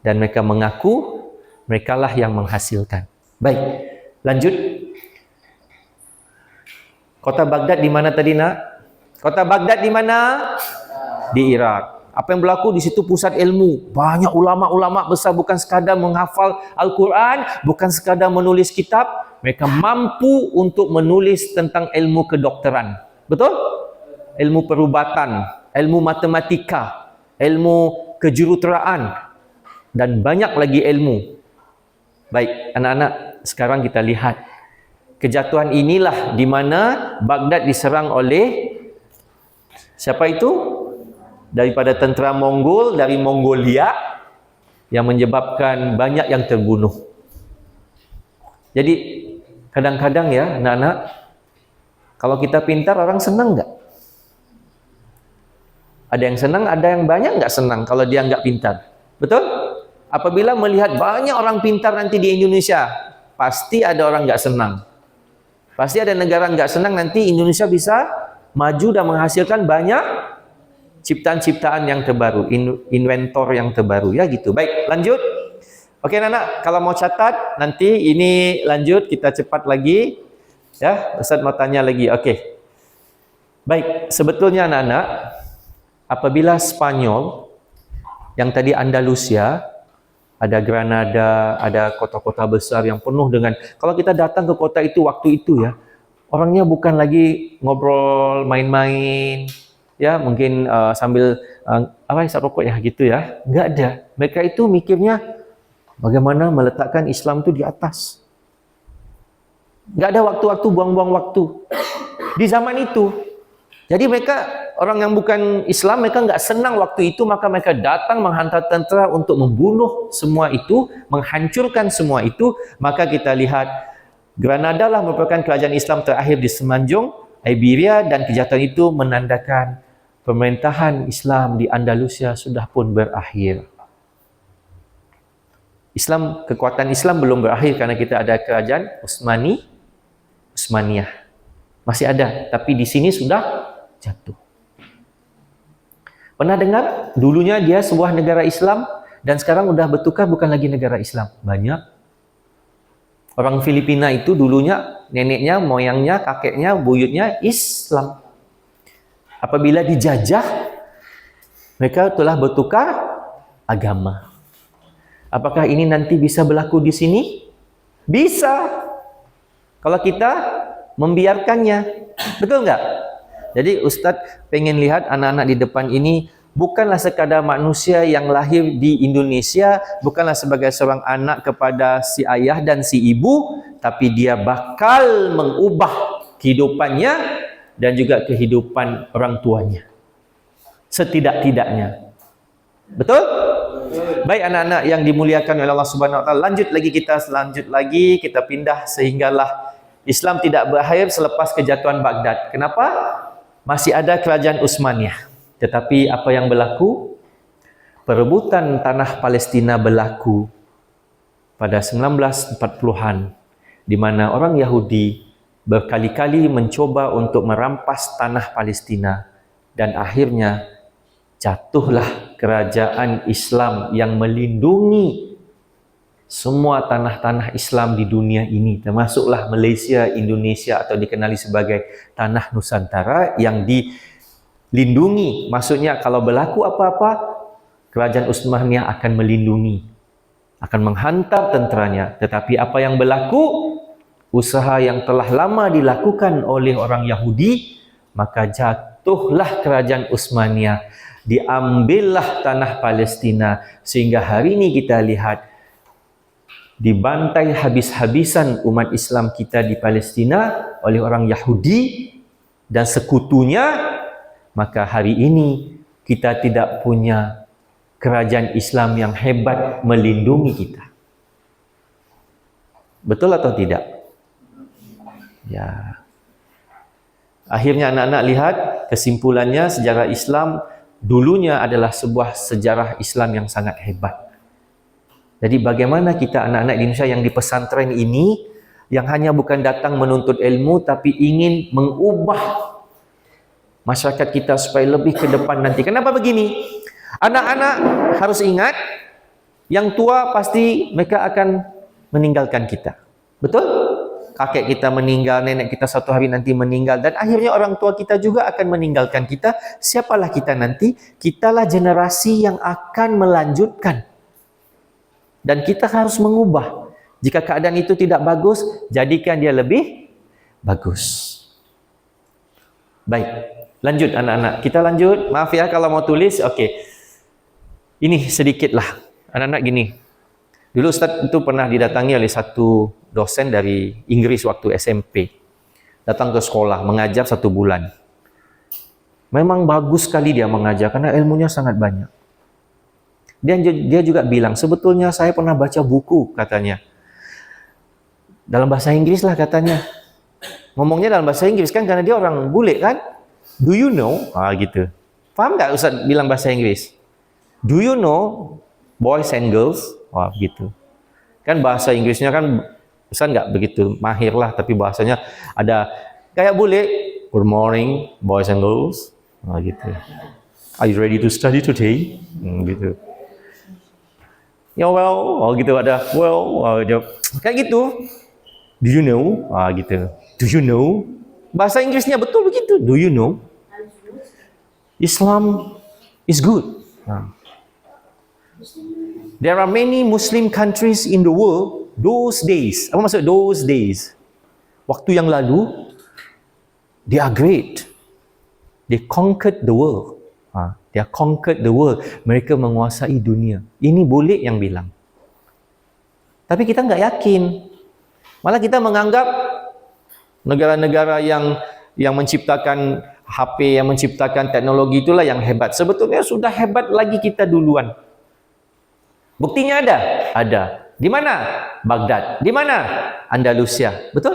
Speaker 1: dan mereka mengaku merekalah yang menghasilkan. Baik, lanjut. Kota Baghdad di mana tadi nak? Kota Baghdad di mana? Di Irak. Apa yang berlaku di situ? Pusat ilmu. Banyak ulama-ulama besar, bukan sekadar menghafal Al-Quran, bukan sekadar menulis kitab, mereka mampu untuk menulis tentang ilmu kedokteran. Betul? Ilmu perubatan, ilmu matematika, ilmu kejuruteraan, dan banyak lagi ilmu. Baik, anak-anak, sekarang kita lihat kejatuhan inilah di mana Baghdad diserang oleh siapa itu? Daripada tentera Mongol dari Mongolia, yang menyebabkan banyak yang terbunuh. Jadi kadang-kadang ya anak-anak, kalau kita pintar orang senang nggak? Ada yang senang, ada yang banyak nggak senang kalau dia nggak pintar. Betul? Apabila melihat banyak orang pintar nanti di Indonesia, pasti ada orang nggak senang. Pasti ada negara nggak senang nanti Indonesia bisa maju dan menghasilkan banyak ciptaan-ciptaan yang terbaru, inventor yang terbaru, ya gitu. Baik, lanjut. Oke anak-anak, kalau mau catat nanti ini lanjut, kita cepat lagi ya. Ustaz mau tanya lagi. Oke. Baik, sebetulnya anak-anak, apabila Spanyol yang tadi Andalusia, ada Granada, ada kota-kota besar yang penuh dengan, kalau kita datang ke kota itu waktu itu ya, orangnya bukan lagi ngobrol, main-main, ya mungkin sambil isap rokok ya gitu ya, nggak ada. Mereka itu mikirnya bagaimana meletakkan Islam itu di atas. Nggak ada waktu-waktu buang-buang waktu di zaman itu. Jadi mereka, orang yang bukan Islam, mereka nggak senang waktu itu, maka mereka datang menghantar tentera untuk membunuh semua itu, menghancurkan semua itu. Maka kita lihat Granada lah merupakan kerajaan Islam terakhir di semenanjung Iberia, dan kejatuhan itu menandakan pemerintahan Islam di Andalusia sudah pun berakhir. Kekuatan Islam belum berakhir karena kita ada kerajaan Utsmaniyah. Masih ada, tapi di sini sudah jatuh. Pernah dengar? Dulunya dia sebuah negara Islam dan sekarang udah bertukar bukan lagi negara Islam. Banyak orang Filipina itu dulunya neneknya, moyangnya, kakeknya, buyutnya Islam. Apabila dijajah, mereka telah bertukar agama. Apakah ini nanti bisa berlaku di sini? Bisa. Kalau kita membiarkannya. Betul nggak? Jadi Ustadz pengen lihat anak-anak di depan ini bukanlah sekadar manusia yang lahir di Indonesia, bukanlah sebagai seorang anak kepada si ayah dan si ibu, tapi dia bakal mengubah kehidupannya dan juga kehidupan orang tuanya. Setidak-tidaknya. Betul? Baik anak-anak yang dimuliakan oleh Allah Subhanahu wa taala, lanjut lagi kita pindah sehinggalah Islam tidak berakhir selepas kejatuhan Baghdad. Kenapa? Masih ada kerajaan Utsmaniyah. Tetapi apa yang berlaku? Perebutan tanah Palestina berlaku pada 1940-an, di mana orang Yahudi berkali-kali mencoba untuk merampas tanah Palestina, dan akhirnya jatuhlah kerajaan Islam yang melindungi semua tanah-tanah Islam di dunia ini, termasuklah Malaysia, Indonesia, atau dikenali sebagai tanah Nusantara yang dilindungi. Maksudnya kalau berlaku apa-apa, kerajaan Utsmaniyah akan melindungi, akan menghantar tenteranya. Tetapi apa yang berlaku? Usaha yang telah lama dilakukan oleh orang Yahudi, maka jatuhlah kerajaan Utsmaniyah, diambillah tanah Palestina, sehingga hari ini kita lihat dibantai habis-habisan umat Islam kita di Palestina oleh orang Yahudi dan sekutunya. Maka hari ini kita tidak punya kerajaan Islam yang hebat melindungi kita. Betul atau tidak? Ya. Akhirnya anak-anak lihat kesimpulannya, sejarah Islam dulunya adalah sebuah sejarah Islam yang sangat hebat. Jadi bagaimana kita anak-anak Indonesia yang di pesantren ini, yang hanya bukan datang menuntut ilmu, tapi ingin mengubah masyarakat kita supaya lebih ke depan nanti. Kenapa begini? Anak-anak harus ingat, yang tua pasti mereka akan meninggalkan kita. Betul? kakek kita meninggal, nenek kita satu hari nanti meninggal, dan akhirnya orang tua kita juga akan meninggalkan kita. Siapalah kita nanti? Kitalah generasi yang akan melanjutkan. Dan kita harus mengubah. Jika keadaan itu tidak bagus, jadikan dia lebih bagus. Baik, lanjut anak-anak. Kita lanjut. Maaf ya kalau mau tulis. Okey. Ini sedikitlah. Anak-anak gini. Dulu Ustaz itu pernah didatangi oleh satu dosen dari Inggris waktu SMP. Datang ke sekolah, mengajar 1 bulan. Memang bagus sekali dia mengajar, karena ilmunya sangat banyak. Dia juga bilang, sebetulnya saya pernah baca buku, katanya. Dalam bahasa Inggris lah katanya. Ngomongnya dalam bahasa Inggris kan, karena dia orang bule kan. Do you know? Gitu. Faham tak Ustaz bilang bahasa Inggris? Do you know boys and girls? Gitu. Kan bahasa Inggrisnya kan Ustaz nggak begitu mahir lah, tapi bahasanya ada kayak bule. Good morning, boys and girls. Gitu. Are you ready to study today? Gitu. Ya well, gitu ada well, kayak gitu. Do you know? Gitu. Do you know? Bahasa Inggrisnya betul begitu. Do you know? Islam is good. There are many Muslim countries in the world those days. Apa maksud those days? Waktu yang lalu, they are great. They conquered the world. They are conquered the world. Mereka menguasai dunia. Ini boleh yang bilang. Tapi kita nggak yakin. Malah kita menganggap negara-negara yang menciptakan HP, yang menciptakan teknologi itulah yang hebat. Sebetulnya sudah hebat lagi kita duluan. Buktinya ada? Ada. Di mana? Baghdad. Di mana? Andalusia. Betul?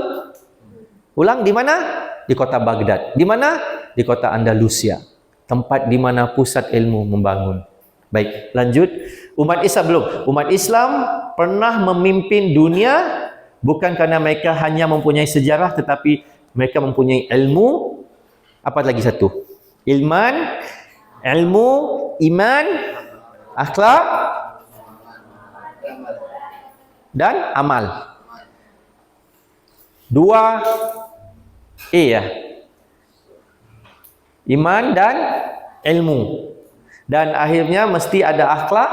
Speaker 1: Ulang, di mana? Di kota Baghdad. Di mana? Di kota Andalusia. Tempat di mana pusat ilmu membangun. Baik, lanjut. Umat Islam belum. Umat Islam pernah memimpin dunia bukan karena mereka hanya mempunyai sejarah, tetapi mereka mempunyai ilmu. Apa lagi satu? Ilmu, iman, akhlak, dan amal. 2 ya. Iman dan ilmu. Dan akhirnya mesti ada akhlak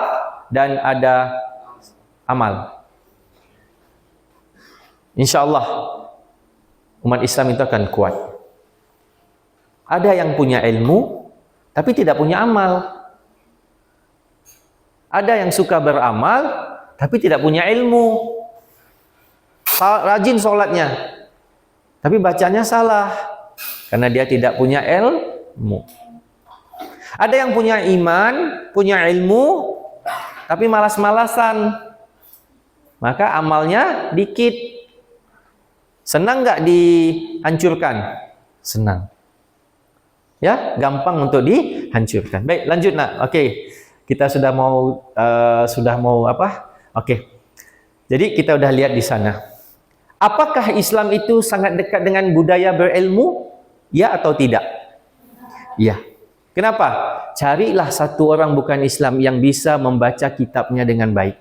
Speaker 1: dan ada amal. InsyaAllah umat Islam itu akan kuat. Ada yang punya ilmu tapi tidak punya amal. Ada yang suka beramal tapi tidak punya ilmu. Rajin sholatnya, tapi bacanya salah karena dia tidak punya ilmu. Ada yang punya iman, punya ilmu, tapi malas-malasan, maka amalnya dikit. Senang nggak dihancurkan? Senang. Ya, gampang untuk dihancurkan. Baik, lanjut nak. Oke, kita sudah mau apa? Oke. Jadi kita udah lihat di sana. Apakah Islam itu sangat dekat dengan budaya berilmu? Ya atau tidak? Ya. Kenapa? Carilah satu orang bukan Islam yang bisa membaca kitabnya dengan baik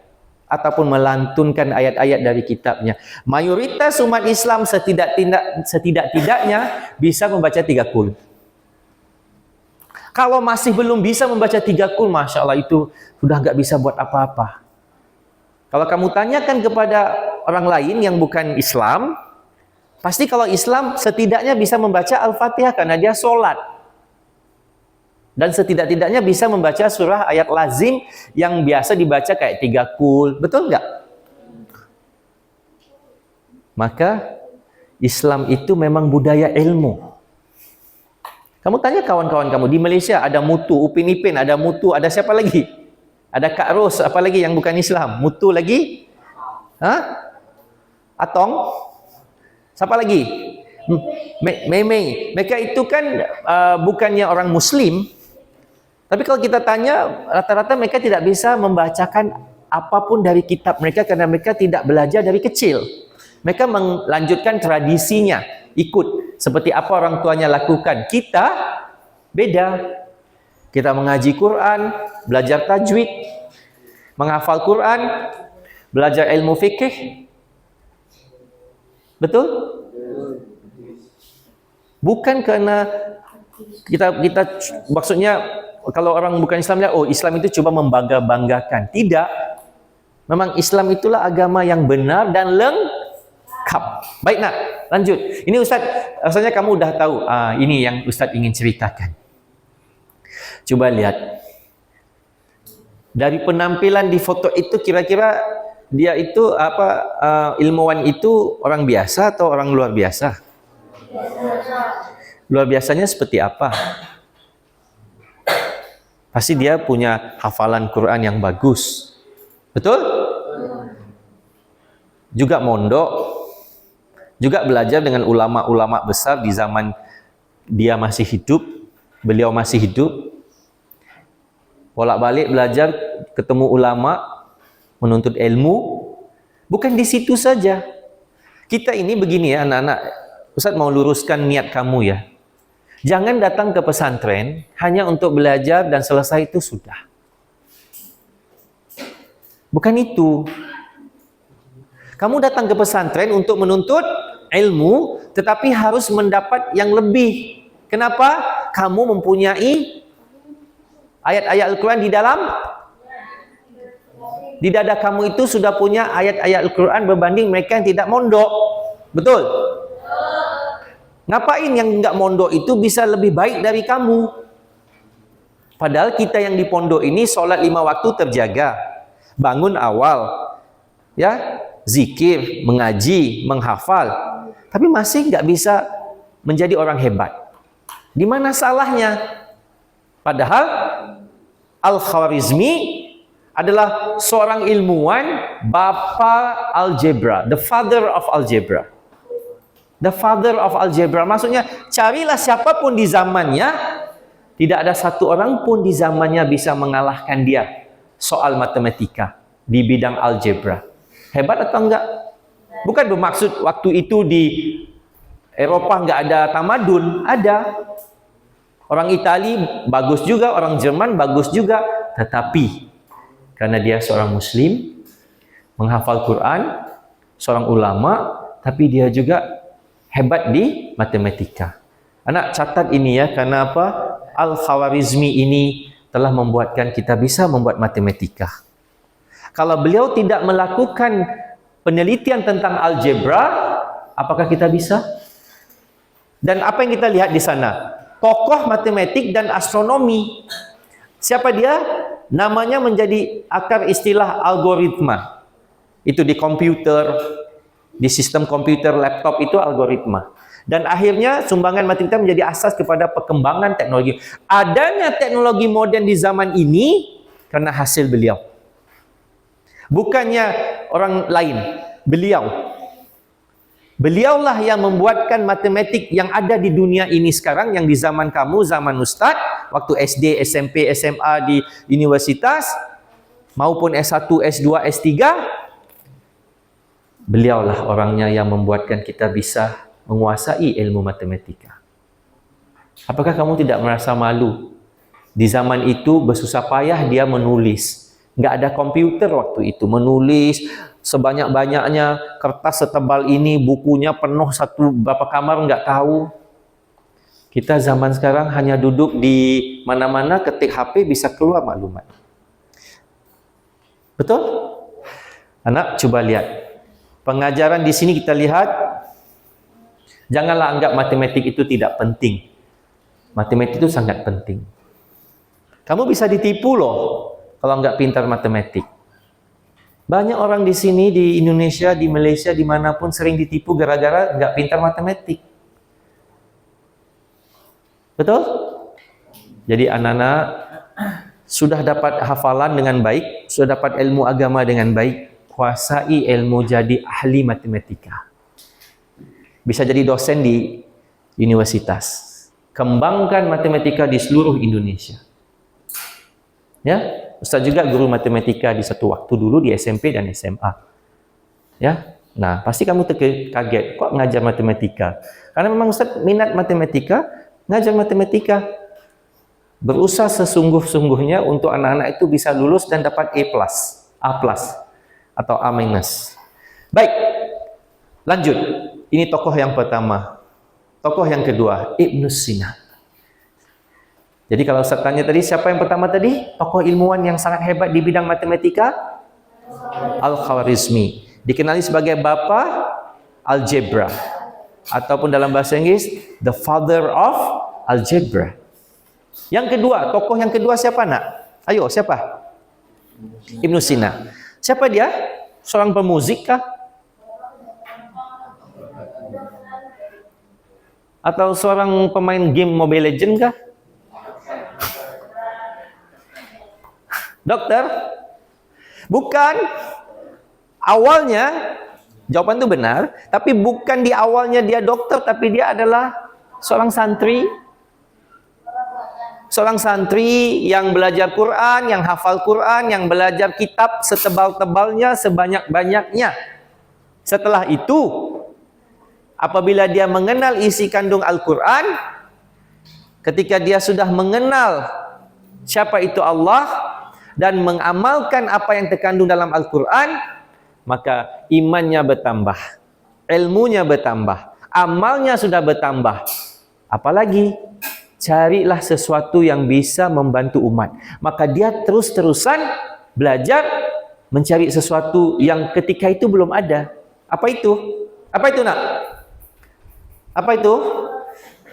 Speaker 1: ataupun melantunkan ayat-ayat dari kitabnya. Mayoritas umat Islam setidak-tidaknya bisa membaca 3 qul. Kalau masih belum bisa membaca 3 qul, Masya Allah itu sudah nggak bisa buat apa-apa. Kalau kamu tanyakan kepada orang lain yang bukan Islam, pasti kalau Islam setidaknya bisa membaca Al-Fatihah karena dia sholat. Dan setidak-tidaknya bisa membaca surah ayat lazim yang biasa dibaca kayak 3 qul. Betul nggak? Maka Islam itu memang budaya ilmu. Kamu tanya kawan-kawan kamu di Malaysia, ada Mutu, Upin Ipin, ada Mutu, ada siapa lagi? Ada Kak Ros, apa lagi yang bukan Islam? Mutu lagi? Atong? Siapa lagi? Memei. Mereka itu kan bukannya orang Muslim, tapi kalau kita tanya, rata-rata mereka tidak bisa membacakan apapun dari kitab mereka karena mereka tidak belajar dari kecil. Mereka melanjutkan tradisinya, ikut seperti apa orang tuanya lakukan. Kita beda. Kita mengaji Quran, belajar tajwid, menghafal Quran, belajar ilmu fikih. Betul? Bukan karena kita maksudnya kalau orang bukan Islam lihat, oh Islam itu cuma membangga-banggakan. Tidak. Memang Islam itulah agama yang benar dan lengkap. Baik nak, lanjut. Ini Ustaz, rasanya kamu udah tahu. Ini yang Ustaz ingin ceritakan. Coba lihat. Dari penampilan di foto itu kira-kira dia itu ilmuwan itu orang biasa atau orang luar biasa? Luar biasanya seperti apa? Pasti dia punya hafalan Quran yang bagus. Betul? Juga mondok, juga belajar dengan ulama-ulama besar di zaman dia masih hidup, beliau masih hidup. Bolak-balik belajar, ketemu ulama, menuntut ilmu. Bukan di situ saja. Kita ini begini ya anak-anak, Ustaz mau luruskan niat kamu ya. Jangan datang ke pesantren hanya untuk belajar dan selesai itu sudah. Bukan itu. Kamu datang ke pesantren untuk menuntut ilmu, tetapi harus mendapat yang lebih. Kenapa? Kamu mempunyai ayat-ayat Al-Quran di dada kamu itu sudah punya ayat-ayat Al-Quran berbanding mereka yang tidak mondok. Betul? Ngapain yang enggak mondok itu bisa lebih baik dari kamu? Padahal kita yang di pondok ini sholat 5 waktu terjaga. Bangun awal. Ya, zikir, mengaji, menghafal. Tapi masih enggak bisa menjadi orang hebat. Di mana salahnya? Padahal Al-Khwarizmi adalah seorang ilmuwan, bapa algebra, the father of algebra. The father of algebra, maksudnya carilah siapapun di zamannya, tidak ada satu orang pun di zamannya bisa mengalahkan dia soal matematika di bidang algebra. Hebat atau enggak? Bukan bermaksud waktu itu di Eropa enggak ada tamadun, ada. Orang Itali bagus juga, orang Jerman bagus juga, tetapi karena dia seorang Muslim, menghafal Quran, seorang ulama, tapi dia juga hebat di matematika. Anak catat ini ya, karena apa? Al-Khwarizmi ini telah membuatkan kita bisa membuat matematika. Kalau beliau tidak melakukan penelitian tentang algebra, apakah kita bisa? Dan apa yang kita lihat di sana? Tokoh matematik dan astronomi. Siapa dia? Namanya menjadi akar istilah algoritma. Itu di komputer, di sistem komputer, laptop itu algoritma. Dan akhirnya sumbangan matematika menjadi asas kepada perkembangan teknologi. Adanya teknologi modern di zaman ini karena hasil beliau. Bukannya orang lain, beliau. Beliaulah yang membuatkan matematik yang ada di dunia ini sekarang, yang di zaman kamu, zaman Ustaz, waktu SD, SMP, SMA di universitas, maupun S1, S2, S3, beliaulah orangnya yang membuatkan kita bisa menguasai ilmu matematika. Apakah kamu tidak merasa malu? Di zaman itu bersusah payah dia menulis. Nggak ada komputer waktu itu. Menulis sebanyak-banyaknya, kertas setebal ini, bukunya penuh berapa kamar nggak tahu. Kita zaman sekarang hanya duduk di mana-mana, ketik HP bisa keluar maklumat. Betul? Anak, coba lihat. Pengajaran di sini kita lihat, janganlah anggap matematik itu tidak penting. Matematik itu sangat penting. Kamu bisa ditipu loh kalau nggak pintar matematik. Banyak orang di sini, di Indonesia, di Malaysia, dimanapun sering ditipu gara-gara nggak pintar matematik. Betul? Jadi anak-anak sudah dapat hafalan dengan baik, sudah dapat ilmu agama dengan baik, kuasai ilmu jadi ahli matematika. Bisa jadi dosen di universitas. Kembangkan matematika di seluruh Indonesia. Ya, Ustaz juga guru matematika di satu waktu dulu di SMP dan SMA. Ya, nah pasti kamu kaget, kok ngajar matematika? Karena memang Ustaz minat matematika, ngajar matematika. Berusaha sesungguh-sungguhnya untuk anak-anak itu bisa lulus dan dapat A+, atau A-. Baik, lanjut. Ini tokoh yang pertama. Tokoh yang kedua, Ibnu Sina. Jadi kalau Ustaz tanya tadi, siapa yang pertama tadi? Tokoh ilmuwan yang sangat hebat di bidang matematika? Al-Khwarizmi. Dikenali sebagai bapa algebra. Ataupun dalam bahasa Inggris, the father of algebra. Yang kedua, tokoh yang kedua siapa nak? Ayo, siapa? Ibnu Sina. Siapa dia? Seorang pemuzik kah? Atau seorang pemain game Mobile Legends kah? Dokter? Bukan. Awalnya, jawaban itu benar, tapi bukan di awalnya dia dokter, tapi dia adalah seorang santri. Seorang santri yang belajar Quran, yang hafal Quran, yang belajar kitab setebal-tebalnya, sebanyak-banyaknya. Setelah itu, apabila dia mengenal isi kandung Al-Quran, ketika dia sudah mengenal siapa itu Allah dan mengamalkan apa yang terkandung dalam Al-Quran, maka imannya bertambah, ilmunya bertambah, amalnya sudah bertambah. Apalagi, carilah sesuatu yang bisa membantu umat. Maka dia terus-terusan belajar mencari sesuatu yang ketika itu belum ada. Apa itu? Apa itu nak? Apa itu?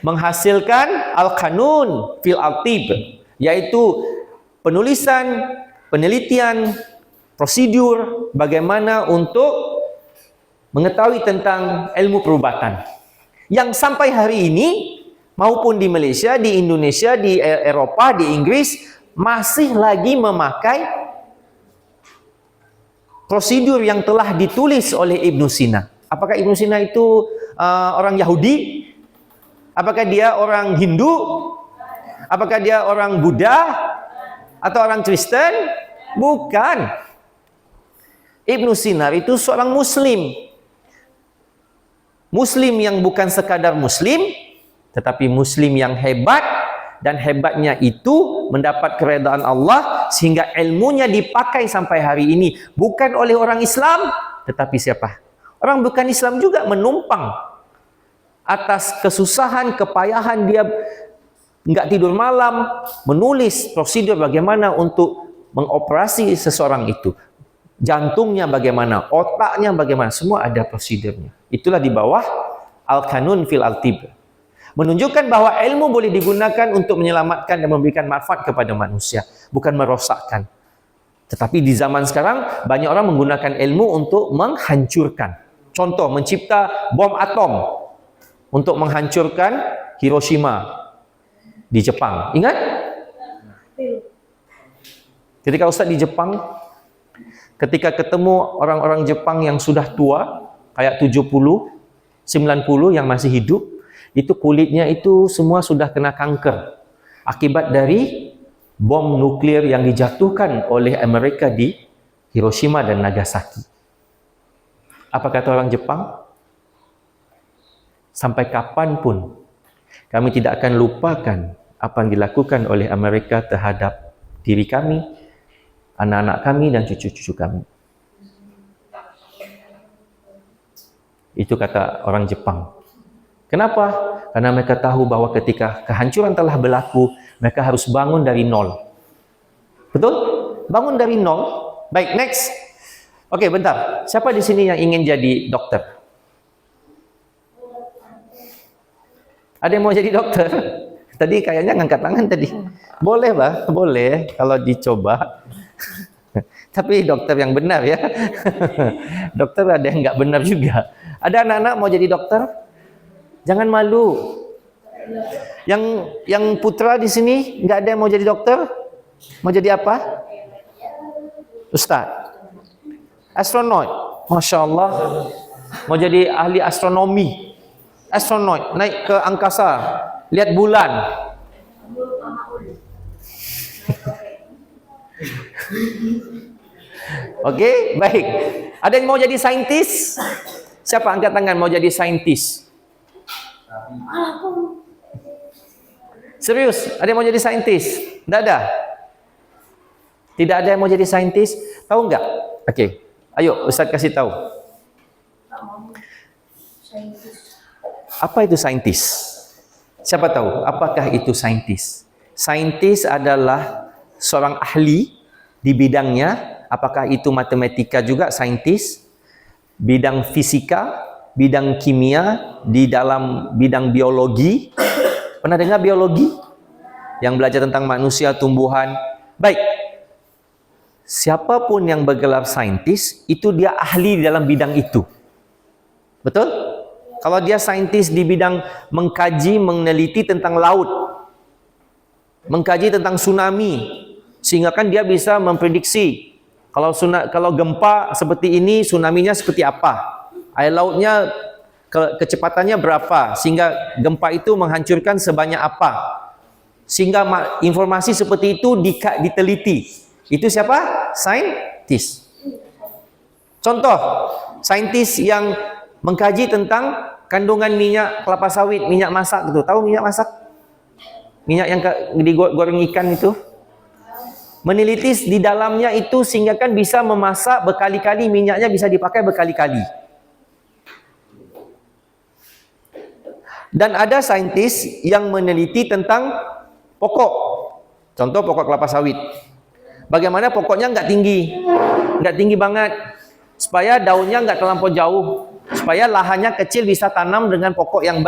Speaker 1: Menghasilkan al-qanun fil altib, yaitu penulisan, penelitian, prosedur bagaimana untuk mengetahui tentang ilmu perubatan. Yang sampai hari ini, maupun di Malaysia, di Indonesia, di Eropa, di Inggris, masih lagi memakai prosedur yang telah ditulis oleh Ibnu Sina. Apakah Ibnu Sina itu orang Yahudi? Apakah dia orang Hindu? Apakah dia orang Buddha? Atau orang Kristen? Bukan. Ibnu Sina itu seorang Muslim. Muslim yang bukan sekadar Muslim, tetapi Muslim yang hebat, dan hebatnya itu mendapat keredaan Allah sehingga ilmunya dipakai sampai hari ini. Bukan oleh orang Islam, tetapi siapa? Orang bukan Islam juga menumpang atas kesusahan, kepayahan dia nggak tidur malam, menulis prosedur bagaimana untuk mengoperasi seseorang itu. Jantungnya bagaimana, otaknya bagaimana, semua ada prosedurnya. Itulah di bawah Al-Qanun fil Altib. Menunjukkan bahwa ilmu boleh digunakan untuk menyelamatkan dan memberikan manfaat kepada manusia, bukan merosakkan. Tetapi di zaman sekarang, banyak orang menggunakan ilmu untuk menghancurkan. Contoh, mencipta bom atom untuk menghancurkan Hiroshima di Jepang. Ingat? Ketika Ustaz di Jepang, ketika ketemu orang-orang Jepang yang sudah tua, kayak 70, 90 yang masih hidup, itu kulitnya itu semua sudah kena kanker akibat dari bom nuklir yang dijatuhkan oleh Amerika di Hiroshima dan Nagasaki. Apa kata orang Jepang? Sampai kapanpun kami tidak akan lupakan apa yang dilakukan oleh Amerika terhadap diri kami, anak-anak kami dan cucu-cucu kami. Itu kata orang Jepang. Kenapa? Karena mereka tahu bahwa ketika kehancuran telah berlaku, mereka harus bangun dari nol. Betul? Bangun dari nol. Baik, next. Oke, bentar. Siapa di sini yang ingin jadi dokter? Ada yang mau jadi dokter? Tadi kayaknya ngangkat tangan tadi. Boleh, Bah? Boleh kalau dicoba. Tapi dokter yang benar ya. Dokter ada yang nggak benar juga. Ada anak-anak mau jadi dokter? Jangan malu. Yang putra di sini nggak ada yang mau jadi dokter? Mau jadi apa? Ustaz. Astronaut. Masya Allah. Mau jadi ahli astronomi. Astronaut. Naik ke angkasa. Lihat bulan. Oke, baik. Ada yang mau jadi saintis? Siapa angkat tangan mau jadi saintis? Serius, ada yang mau jadi saintis? Tidak ada? Tidak ada yang mau jadi saintis? Tahu nggak? Oke, ayo Ustaz kasih tahu. Apa itu saintis? Siapa tahu apakah itu saintis? Saintis adalah seorang ahli di bidangnya. Apakah itu matematika juga saintis? Bidang fisika, bidang kimia, di dalam bidang biologi. Pernah dengar biologi? Yang belajar tentang manusia, tumbuhan. Baik. Siapapun yang bergelar saintis, itu dia ahli di dalam bidang itu. Betul? Kalau dia saintis di bidang mengkaji, meneliti tentang laut, mengkaji tentang tsunami, sehingga kan dia bisa memprediksi kalau gempa seperti ini, tsunaminya seperti apa, air lautnya kecepatannya berapa, sehingga gempa itu menghancurkan sebanyak apa, sehingga informasi seperti itu diteliti. Itu siapa? Saintis. Contoh, saintis yang mengkaji tentang kandungan minyak kelapa sawit, minyak masak gitu. Tahu minyak masak? Minyak yang digoreng ikan itu. Meneliti di dalamnya itu sehingga kan bisa memasak berkali-kali, minyaknya bisa dipakai berkali-kali. Dan ada saintis yang meneliti tentang pokok. Contoh pokok kelapa sawit. Bagaimana pokoknya nggak tinggi banget, supaya daunnya nggak terlampau jauh, supaya lahannya kecil bisa tanam dengan pokok yang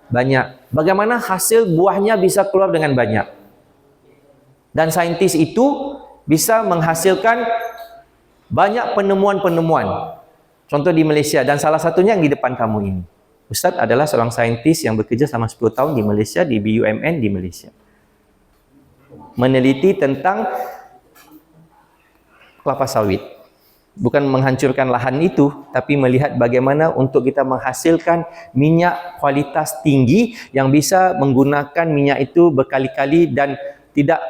Speaker 1: banyak. Bagaimana hasil buahnya bisa keluar dengan banyak. Dan saintis itu bisa menghasilkan banyak penemuan-penemuan. Contoh di Malaysia, dan salah satunya yang di depan kamu ini. Ustadz adalah seorang saintis yang bekerja selama 10 tahun di Malaysia, di BUMN di Malaysia. Meneliti tentang kelapa sawit. Bukan menghancurkan lahan itu, tapi melihat bagaimana untuk kita menghasilkan minyak kualitas tinggi yang bisa menggunakan minyak itu berkali-kali dan tidak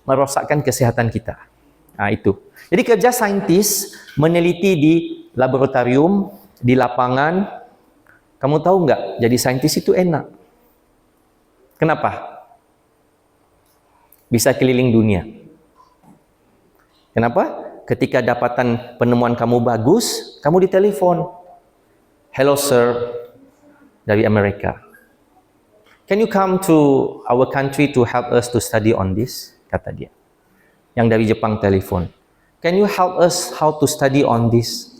Speaker 1: merosakkan kesehatan kita. Nah, itu. Jadi kerja saintis meneliti di laboratorium, di lapangan. Kamu tahu nggak? Jadi saintis itu enak. Kenapa? Bisa keliling dunia. Kenapa? Ketika dapatan penemuan kamu bagus, kamu ditelepon. Hello sir, dari Amerika. Can you come to our country to help us to study on this? Kata dia. Yang dari Jepang telepon. Can you help us how to study on this?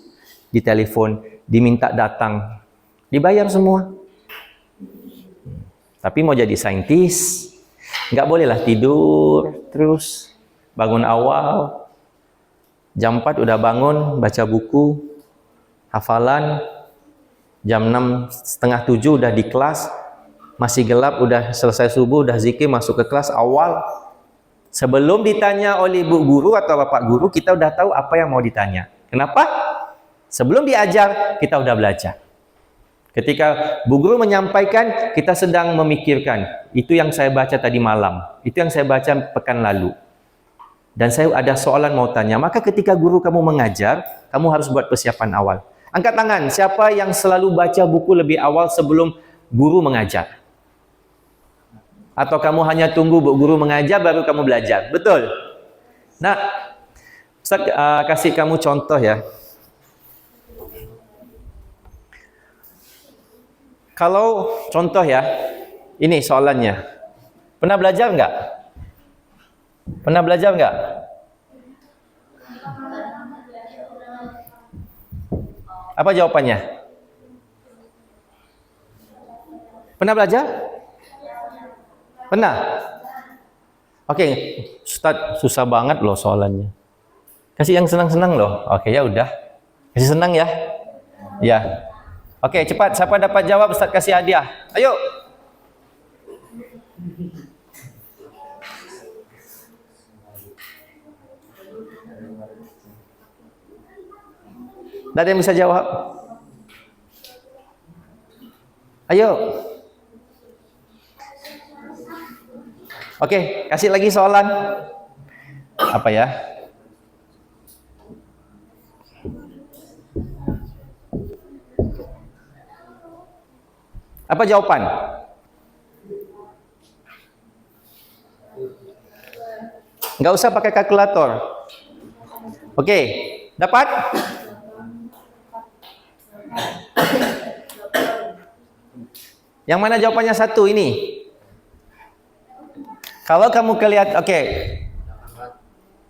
Speaker 1: Di telepon, diminta datang. Dibayar semua. Tapi mau jadi saintis, nggak bolehlah tidur terus. Bangun awal, jam 4 udah bangun, baca buku, hafalan, jam 6, setengah 7 udah di kelas, masih gelap, udah selesai subuh, udah zikir, masuk ke kelas awal. Sebelum ditanya oleh ibu guru atau bapak guru, kita udah tahu apa yang mau ditanya. Kenapa? Sebelum diajar, kita udah belajar. Ketika bu guru menyampaikan, kita sedang memikirkan, itu yang saya baca tadi malam, itu yang saya baca pekan lalu. Dan saya ada soalan mau tanya, maka ketika guru kamu mengajar, kamu harus buat persiapan awal. Angkat tangan, siapa yang selalu baca buku lebih awal sebelum guru mengajar? Atau kamu hanya tunggu guru mengajar baru kamu belajar? Betul? Nah, Ustaz kasih kamu contoh ya. Kalau contoh ya, ini soalannya. Pernah belajar nggak? Pernah belajar nggak? Apa jawabannya? Pernah belajar? Pernah? Oke, Ustaz, susah banget loh soalannya. Kasih yang senang-senang loh. Oke, ya udah. Kasih senang ya. Ya. Oke, cepat. Siapa dapat jawab, Ustaz kasih hadiah. Ayo. Tidak ada yang bisa jawab. Ayo. Oke, kasih lagi soalan. Apa ya? Apa jawaban? Nggak usah pakai kalkulator. Oke, dapat? Yang mana jawabannya 1 ini? Kalau kamu kelihatan, oke.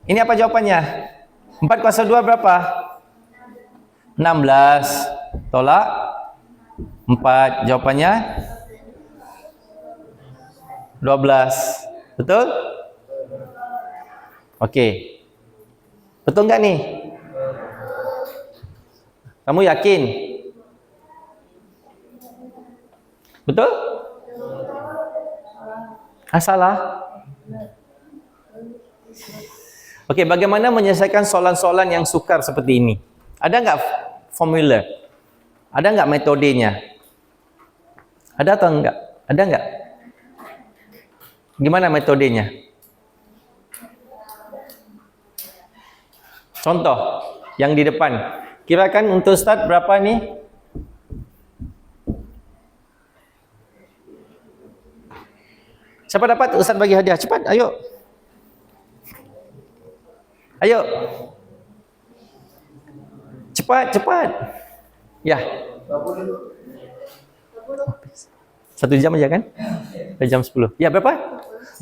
Speaker 1: Ini apa jawabannya? 4 kuasa 2 berapa? 16. Tolak 4. Jawabannya 12. Betul? Oke. Betul nggak nih? Kamu yakin? Betul? Salah. Oke, bagaimana menyelesaikan soalan-soalan yang sukar seperti ini? Ada nggak formula? Ada nggak metodenya? Ada atau enggak? Ada nggak? Gimana metodenya? Contoh yang di depan. Kirakan untuk start berapa nih? Siapa dapat? Ustaz bagi hadiah. Cepat, ayo. Ayo. Cepat, cepat. Ya. 1 jam aja kan? 1 jam 10. Ya, berapa?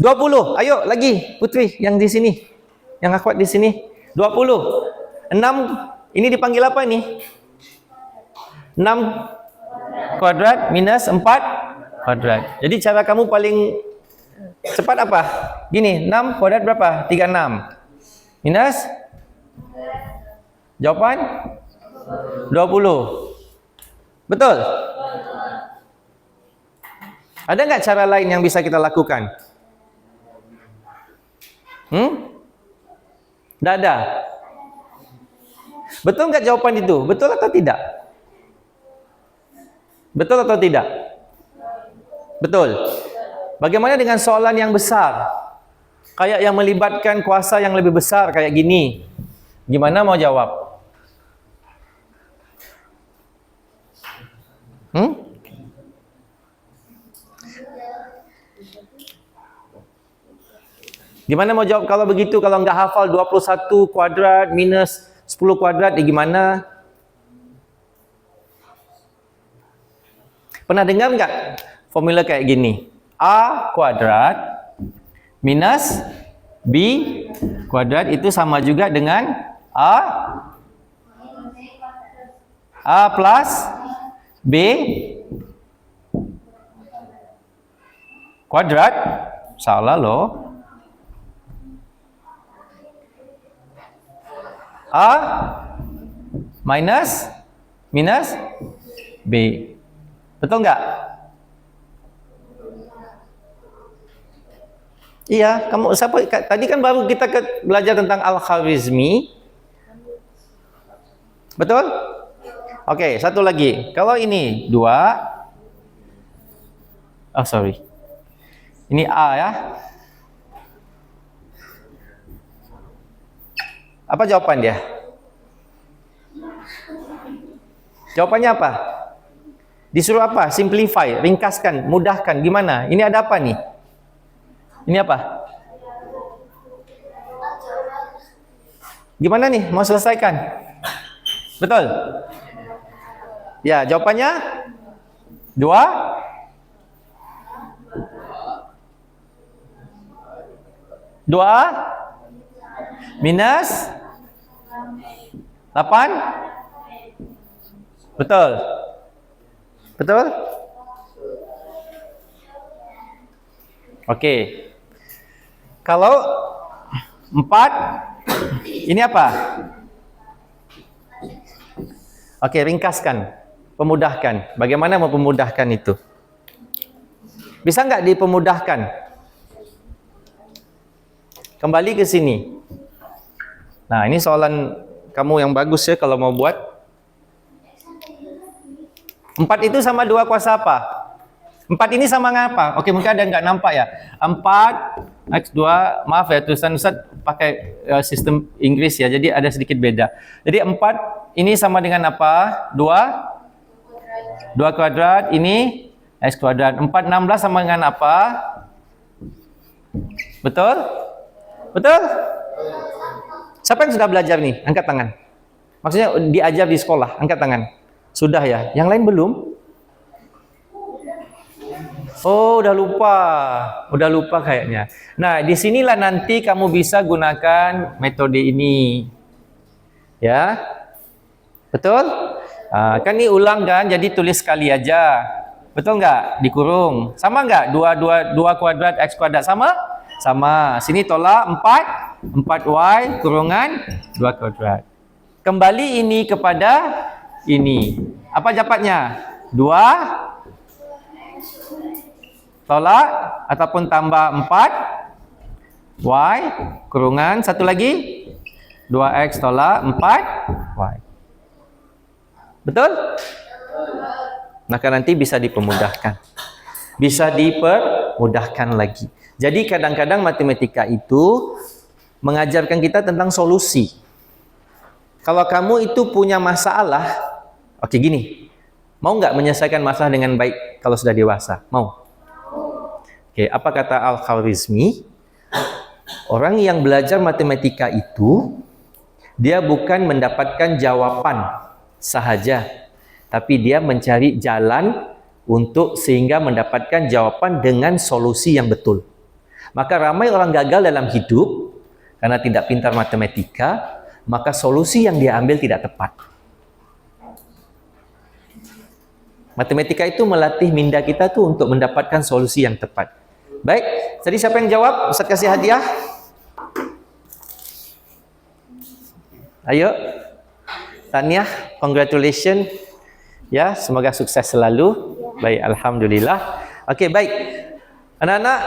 Speaker 1: 20. Ayo lagi, Putri yang di sini. Yang akhwat di sini. 20. 6 ini dipanggil apa ini? 6 kuadrat minus 4 kuadrat. Jadi cara kamu paling cepat apa? Gini, 6 kuadrat berapa? 36. Minus? Jawaban? 20. Betul? Ada nggak cara lain yang bisa kita lakukan? Nggak ada. Betul nggak jawaban itu? Betul atau tidak? Betul atau tidak? Betul. Bagaimana dengan soalan yang besar? Kayak yang melibatkan kuasa yang lebih besar kayak gini. Gimana mau jawab? Gimana mau jawab kalau begitu? Kalau nggak hafal 21 kuadrat minus 10 kuadrat, gimana? Pernah dengar nggak formula kayak gini? A kuadrat minus B kuadrat itu sama juga dengan A plus B kuadrat. Salah loh. A minus B. Betul nggak? Iya, kamu siapa tadi kan baru kita belajar tentang Al-Khwarizmi. Betul? Oke, satu lagi. Kalau ini 2. Oh, sorry. Ini A ya. Apa jawaban dia? Jawabannya apa? Disuruh apa? Simplify, ringkaskan, mudahkan. Gimana? Ini ada apa nih? Ini apa? Gimana nih? Mau selesaikan? Betul? Ya, jawabannya 2 minus 8. Betul? Betul? Oke. Kalau 4 ini apa? Oke, ringkaskan, pemudahkan. Bagaimana mau pemudahkan itu? Bisa nggak dipemudahkan? Kembali ke sini. Nah, ini soalan kamu yang bagus ya kalau mau buat. 4 itu sama 2 kuasa apa? 4 ini sama ngapa? Oke, mungkin ada nggak nampak ya. 4 X2, maaf ya, tulisan Ustaz pakai sistem Inggris ya, jadi ada sedikit beda. Jadi 4 ini sama dengan apa? 2 kuadrat, ini X kuadrat. 4, 16 sama dengan apa? Betul? Betul? Siapa yang sudah belajar nih? Angkat tangan. Maksudnya diajar di sekolah, angkat tangan. Sudah ya? Yang lain belum? Oh, udah lupa. Udah lupa kayaknya. Nah, disinilah nanti kamu bisa gunakan metode ini. Ya. Betul? Kan ini ulang kan, jadi tulis sekali aja. Betul nggak? Dikurung. Sama nggak? 2 kuadrat X kuadrat sama? Sama. Sini tolak 4Y kurungan 2 kuadrat. Kembali ini kepada ini. Apa jawabannya? 2 tolak ataupun tambah 4Y kurungan satu lagi 2X tolak 4Y. Betul? Maka nanti bisa dipermudahkan. Bisa dipermudahkan lagi. Jadi kadang-kadang matematika itu mengajarkan kita tentang solusi. Kalau kamu itu punya masalah, oke gini, mau nggak menyelesaikan masalah dengan baik kalau sudah dewasa? Mau? Oke, apa kata Al-Khwarizmi? Orang yang belajar matematika itu, dia bukan mendapatkan jawaban sahaja, tapi dia mencari jalan untuk sehingga mendapatkan jawaban dengan solusi yang betul. Maka ramai orang gagal dalam hidup karena tidak pintar matematika, maka solusi yang dia ambil tidak tepat. Matematika itu melatih minda kita tuh untuk mendapatkan solusi yang tepat. Baik, tadi siapa yang jawab? Ustaz kasih hadiah. Ayo. Tahniah, congratulations. Ya, semoga sukses selalu. Baik, alhamdulillah. Okey, baik. Anak-anak,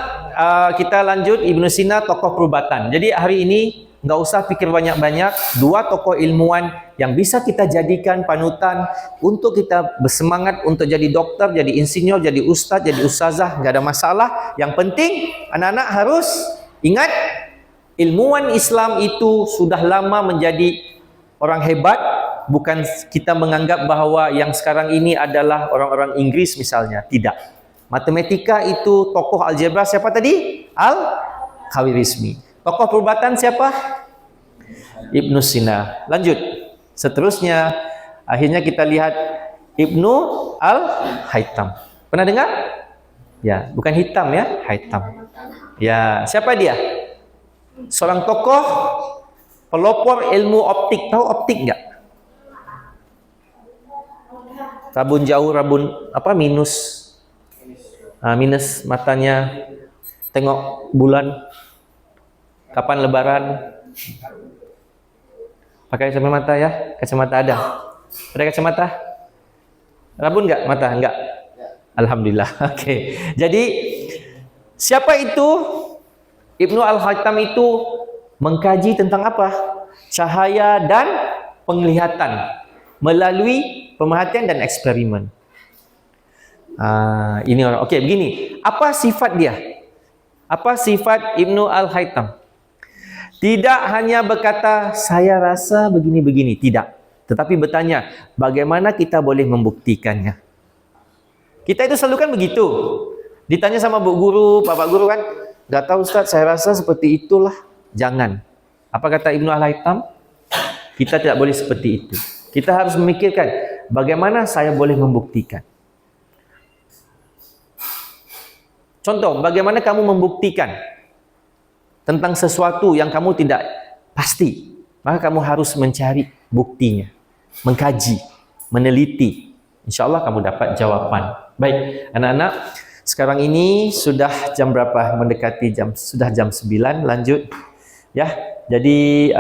Speaker 1: kita lanjut Ibnu Sina, tokoh perubatan. Jadi hari ini nggak usah pikir banyak-banyak. 2 tokoh ilmuwan yang bisa kita jadikan panutan untuk kita bersemangat untuk jadi dokter, jadi insinyur, jadi ustaz, jadi ustazah, nggak ada masalah. Yang penting anak-anak harus ingat, ilmuwan Islam itu sudah lama menjadi orang hebat. Bukan kita menganggap bahawa yang sekarang ini adalah orang-orang Inggris misalnya. Tidak. Matematika itu tokoh algebra siapa tadi? Al-Khwarizmi. Tokoh perubatan siapa? Ibnu Sina. Lanjut. Seterusnya, akhirnya kita lihat Ibnu Al-Haytham. Pernah dengar? Ya, bukan hitam ya, Haytham. Ya, siapa dia? Seorang tokoh pelopor ilmu optik. Tahu optik enggak? Rabun jauh, rabun apa? Minus matanya. Tengok bulan. Kapan lebaran? Pakai kacamata ya? Kacamata ada? Ada kacamata? Rabun enggak? Mata? Enggak? Alhamdulillah. Oke. Jadi, siapa itu? Ibnu Al-Haytham itu mengkaji tentang apa? Cahaya dan penglihatan melalui pemerhatian dan eksperimen. Ini orang. Okey, begini. Apa sifat dia? Apa sifat Ibnu Al-Haytham? Tidak hanya berkata, saya rasa begini-begini. Tidak. Tetapi bertanya, bagaimana kita boleh membuktikannya? Kita itu selalu kan begitu. Ditanya sama bu guru, bapak guru kan, nggak tahu Ustaz, saya rasa seperti itulah. Jangan. Apa kata Ibnu Al-Haytham? Kita tidak boleh seperti itu. Kita harus memikirkan, bagaimana saya boleh membuktikan? Contoh, bagaimana kamu membuktikan tentang sesuatu yang kamu tidak pasti? Maka kamu harus mencari buktinya, mengkaji, meneliti. Insya Allah kamu dapat jawaban. Baik, anak-anak, sekarang ini sudah jam berapa? Mendekati sudah jam 9, lanjut. Ya, jadi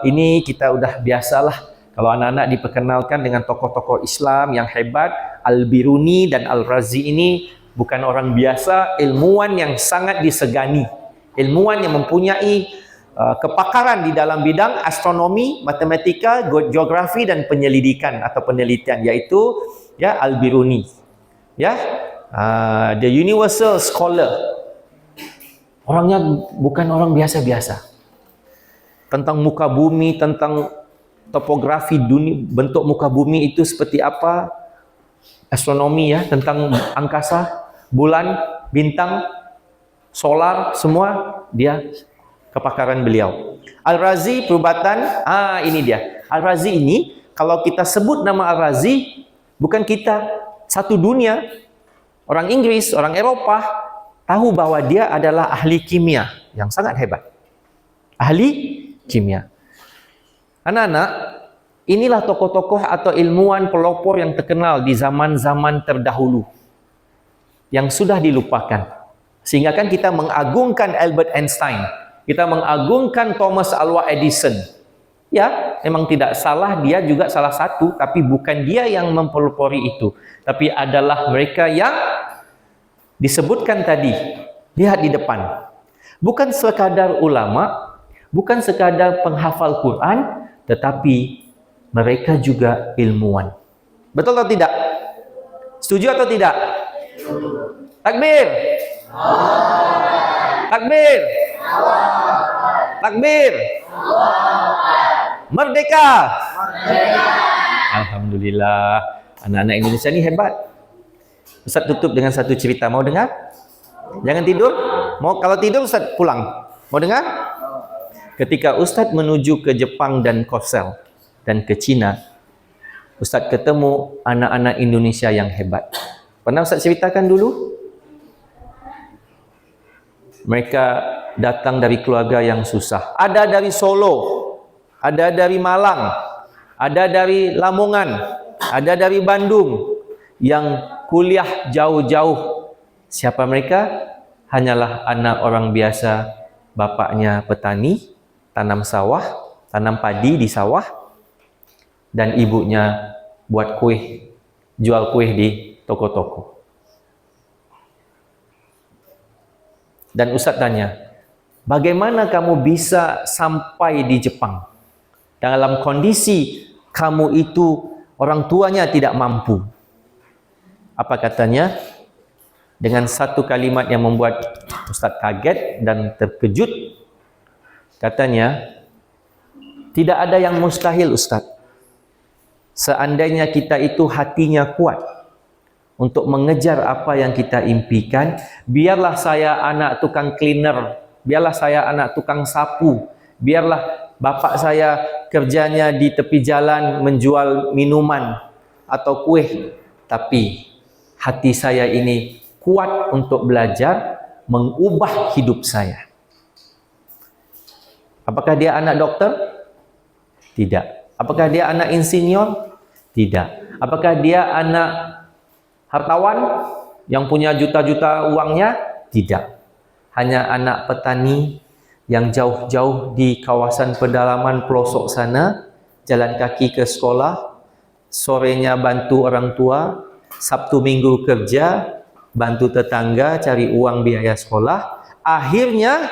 Speaker 1: ini kita udah biasalah kalau anak-anak diperkenalkan dengan tokoh-tokoh Islam yang hebat. Al-Biruni dan Al-Razi ini bukan orang biasa, ilmuwan yang sangat disegani, ilmuwan yang mempunyai kepakaran di dalam bidang astronomi, matematika, geografi dan penyelidikan atau penelitian, yaitu ya Al-Biruni, ya the universal scholar. Orangnya bukan orang biasa-biasa. Tentang muka bumi, tentang topografi dunia, bentuk muka bumi itu seperti apa, astronomi ya, tentang angkasa, bulan, bintang, solar, semua dia kepakaran beliau. Al-Razi perubatan, ini dia. Al-Razi ini, kalau kita sebut nama Al-Razi, bukan kita, satu dunia orang Inggris, orang Eropah tahu bahwa dia adalah ahli kimia yang sangat hebat. Ahli kimia. Anak-anak, inilah tokoh-tokoh atau ilmuwan pelopor yang terkenal di zaman-zaman terdahulu yang sudah dilupakan. Sehingga kan kita mengagungkan Albert Einstein, kita mengagungkan Thomas Alva Edison. Ya, memang tidak salah, dia juga salah satu, tapi bukan dia yang mempelopori itu, tapi adalah mereka yang disebutkan tadi. Lihat di depan. Bukan sekadar ulama, bukan sekadar penghafal Quran, tetapi mereka juga ilmuwan. Betul atau tidak? Setuju atau tidak? Takbir. Takbir. Takbir. Merdeka. Alhamdulillah. Anak-anak Indonesia ni hebat. Ustaz tutup dengan satu cerita. Mau dengar? Jangan tidur. Mau, kalau tidur Ustaz pulang. Mau dengar? Ketika Ustaz menuju ke Jepang dan Korsel dan ke China, Ustaz ketemu anak-anak Indonesia yang hebat. Pernah Ustaz ceritakan dulu? Mereka datang dari keluarga yang susah. Ada dari Solo, ada dari Malang, ada dari Lamongan, ada dari Bandung, yang kuliah jauh-jauh. Siapa mereka? Hanyalah anak orang biasa, bapaknya petani, tanam sawah, tanam padi di sawah, dan ibunya buat kue, jual kue di toko-toko. Dan Ustaz tanya, bagaimana kamu bisa sampai di Jepang dalam kondisi kamu itu orang tuanya tidak mampu? Apa katanya? Dengan satu kalimat yang membuat Ustaz kaget dan terkejut. Katanya, tidak ada yang mustahil Ustaz. Seandainya kita itu hatinya kuat untuk mengejar apa yang kita impikan, biarlah saya anak tukang cleaner, biarlah saya anak tukang sapu, biarlah bapak saya kerjanya di tepi jalan menjual minuman atau kue, tapi hati saya ini kuat untuk belajar mengubah hidup saya. Apakah dia anak dokter? Tidak. Apakah dia anak insinyur? Tidak. Apakah dia anak hartawan yang punya juta-juta uangnya? Tidak. Hanya anak petani yang jauh-jauh di kawasan pedalaman pelosok sana, jalan kaki ke sekolah, sorenya bantu orang tua, Sabtu Minggu kerja, bantu tetangga cari uang biaya sekolah. Akhirnya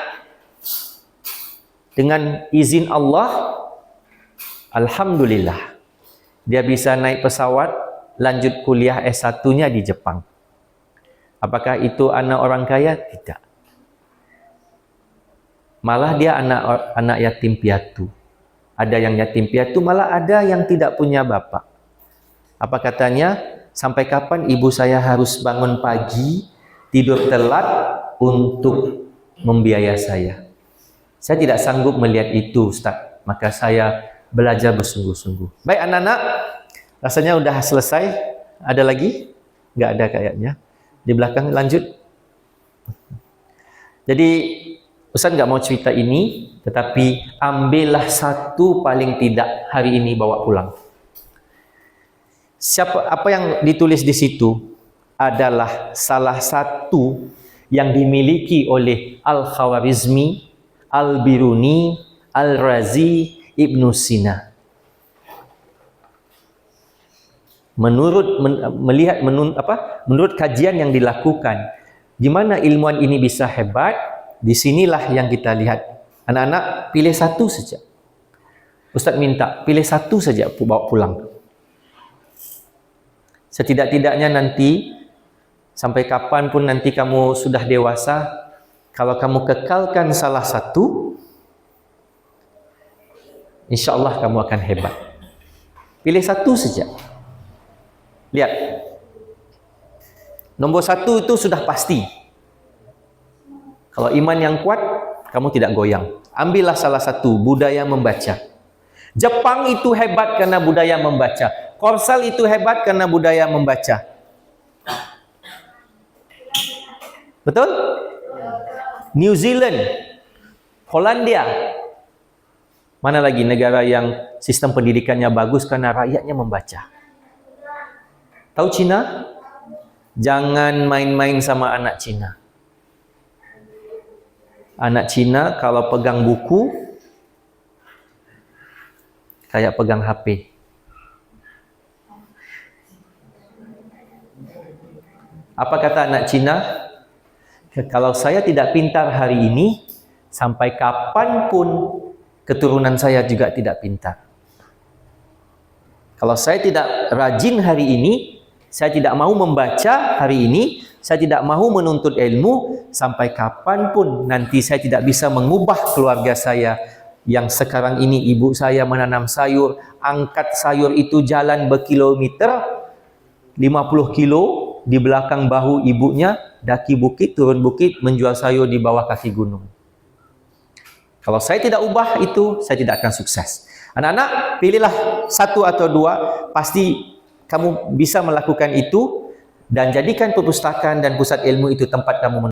Speaker 1: dengan izin Allah, alhamdulillah, dia bisa naik pesawat lanjut kuliah S1-nya di Jepang. Apakah itu anak orang kaya? Tidak. Malah dia anak yatim piatu. Ada yang yatim piatu, malah ada yang tidak punya bapak. Apa katanya? Sampai kapan ibu saya harus bangun pagi, tidur telat untuk membiayai saya? Saya tidak sanggup melihat itu, Ustaz. Maka saya belajar bersungguh-sungguh. Baik anak-anak, rasanya udah selesai. Ada lagi? Nggak ada kayaknya. Di belakang lanjut. Jadi Ustaz nggak mau cerita ini, tetapi ambillah satu paling tidak hari ini bawa pulang. Apa yang ditulis di situ adalah salah satu yang dimiliki oleh Al-Khawarizmi, Al-Biruni, Al-Razi, Ibnu Sina. Menurut kajian yang dilakukan, di mana ilmuwan ini bisa hebat, disinilah yang kita lihat. Anak-anak, pilih satu saja. Ustaz minta, pilih satu saja bawa pulang. Setidak-tidaknya nanti, sampai kapanpun nanti kamu sudah dewasa, kalau kamu kekalkan salah satu, insya Allah kamu akan hebat. Pilih satu saja. Lihat. Nombor satu itu sudah pasti. Kalau iman yang kuat, kamu tidak goyang. Ambillah salah satu, budaya membaca. Jepang itu hebat karena budaya membaca. Korsel itu hebat karena budaya membaca. Betul? New Zealand, Hollandia. Mana lagi negara yang sistem pendidikannya bagus karena rakyatnya membaca? Tahu Cina? Jangan main-main sama anak Cina. Anak Cina kalau pegang buku kayak pegang HP. Apa kata anak Cina? Kalau saya tidak pintar hari ini, sampai kapanpun keturunan saya juga tidak pintar. Kalau saya tidak rajin hari ini, saya tidak mau membaca hari ini, saya tidak mau menuntut ilmu, sampai kapanpun nanti saya tidak bisa mengubah keluarga saya. Yang sekarang ini ibu saya menanam sayur, angkat sayur itu jalan berkilometer, 50 kilo, di belakang bahu ibunya, daki bukit, turun bukit, menjual sayur di bawah kaki gunung. Kalau saya tidak ubah itu, saya tidak akan sukses. Anak-anak, pilihlah satu atau dua, pasti kamu bisa melakukan itu, dan jadikan perpustakaan dan pusat ilmu itu tempat kamu